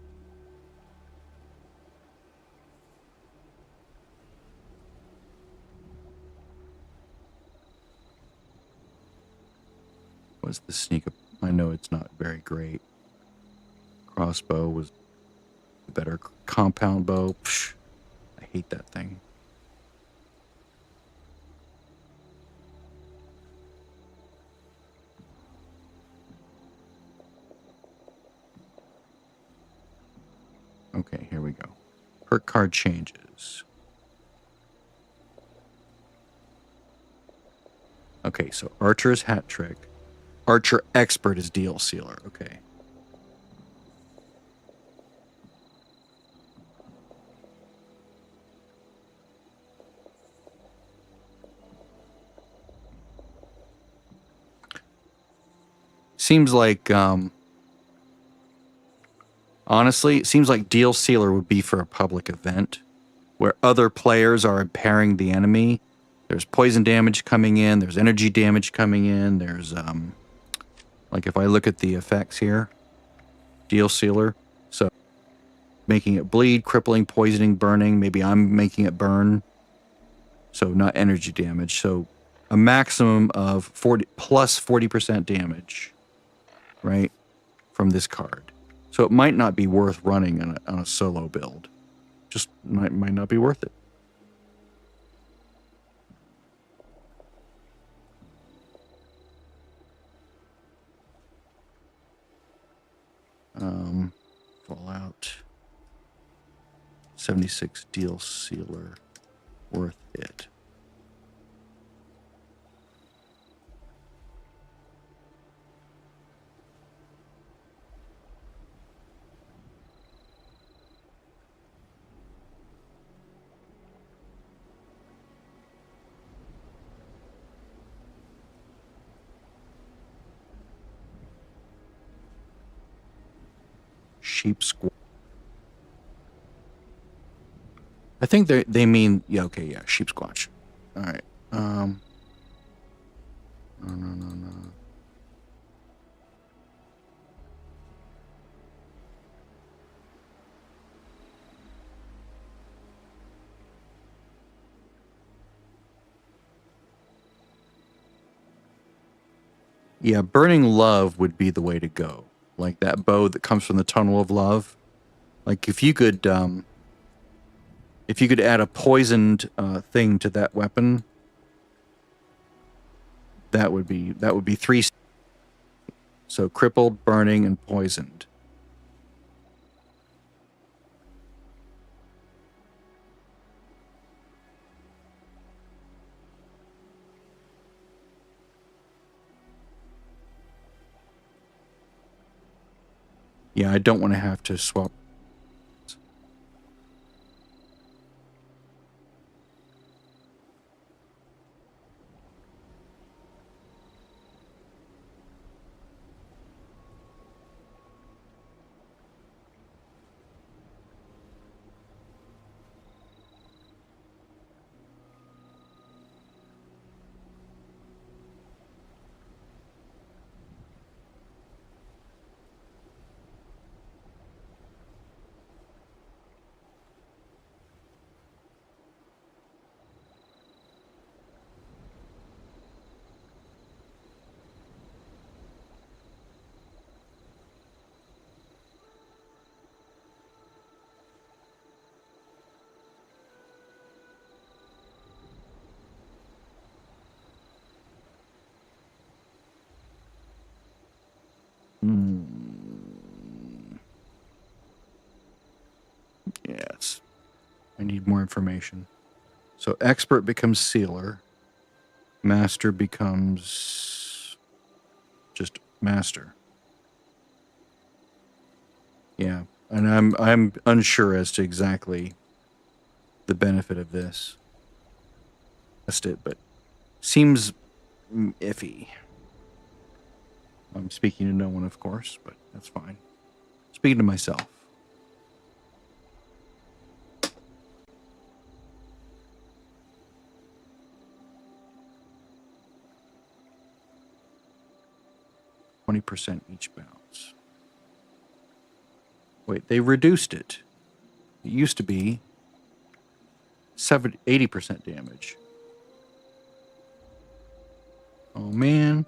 [SPEAKER 1] Was the sneak up? I know it's not very great. Crossbow was better. Compound bow. Psh, I hate that thing. Okay, here we go. Perk card changes. Okay, so Archer is hat trick. Archer expert is deal sealer. Okay. Seems like, honestly, it seems like deal sealer would be for a public event where other players are impairing the enemy. There's poison damage coming in. There's energy damage coming in. There's, like if I look at the effects here, deal sealer. So making it bleed, crippling, poisoning, burning. Maybe I'm making it burn. So not energy damage. So a maximum of 40 plus 40% damage, right, from this card. So it might not be worth running on a solo build. Just might not be worth it. Fallout 76 deal sealer, worth it. sheep squash. I think they mean, yeah, okay, yeah, sheep squatch. All right. No. Yeah, burning love would be the way to go. Like that bow that comes from the tunnel of love. Like if you could add a poisoned thing to that weapon, that would be 3. So crippled, burning, and poisoned. Yeah, I don't want to have to swap. Yes. I need more information. So expert becomes sealer. Master becomes just master. Yeah. And I'm unsure as to exactly the benefit of this. Test it, but seems iffy. I'm speaking to no one, of course, but that's fine. Speaking to myself. %, each bounce. Wait, they reduced it. It used to be 80% damage. Oh man.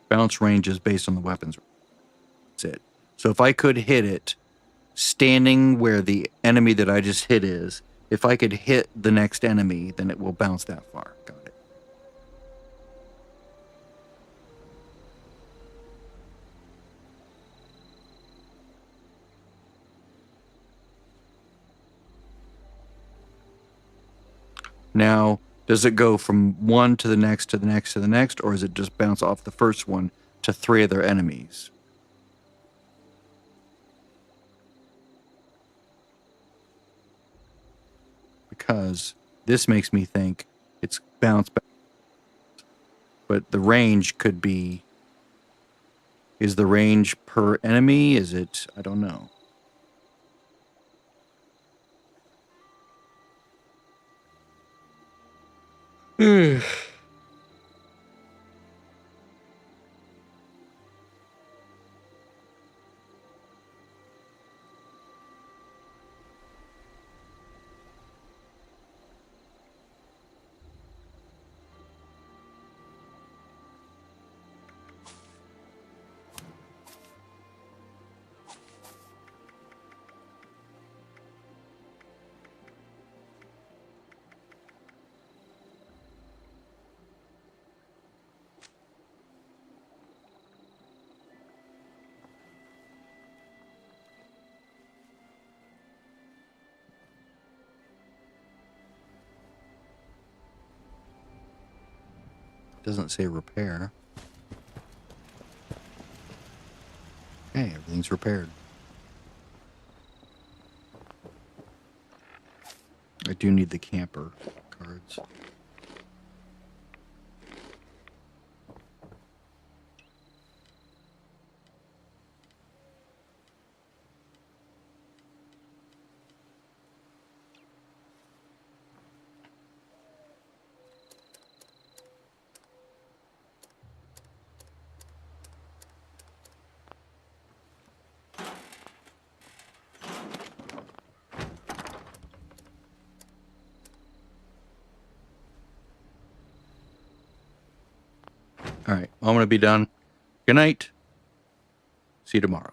[SPEAKER 1] Bounce range is based on the weapons. That's it. So if I could hit it standing where the enemy that I just hit is, if I could hit the next enemy, then it will bounce that far. Got it. Now, does it go from one to the next to the next to the next, or is it just bounce off the first one to 3 other enemies? Because this makes me think it's bounce back. But the range could be... Is the range per enemy? Is it... I don't know. Doesn't say repair. Okay, everything's repaired. I do need the camper cards. All right. I'm going to be done. Good night. See you tomorrow.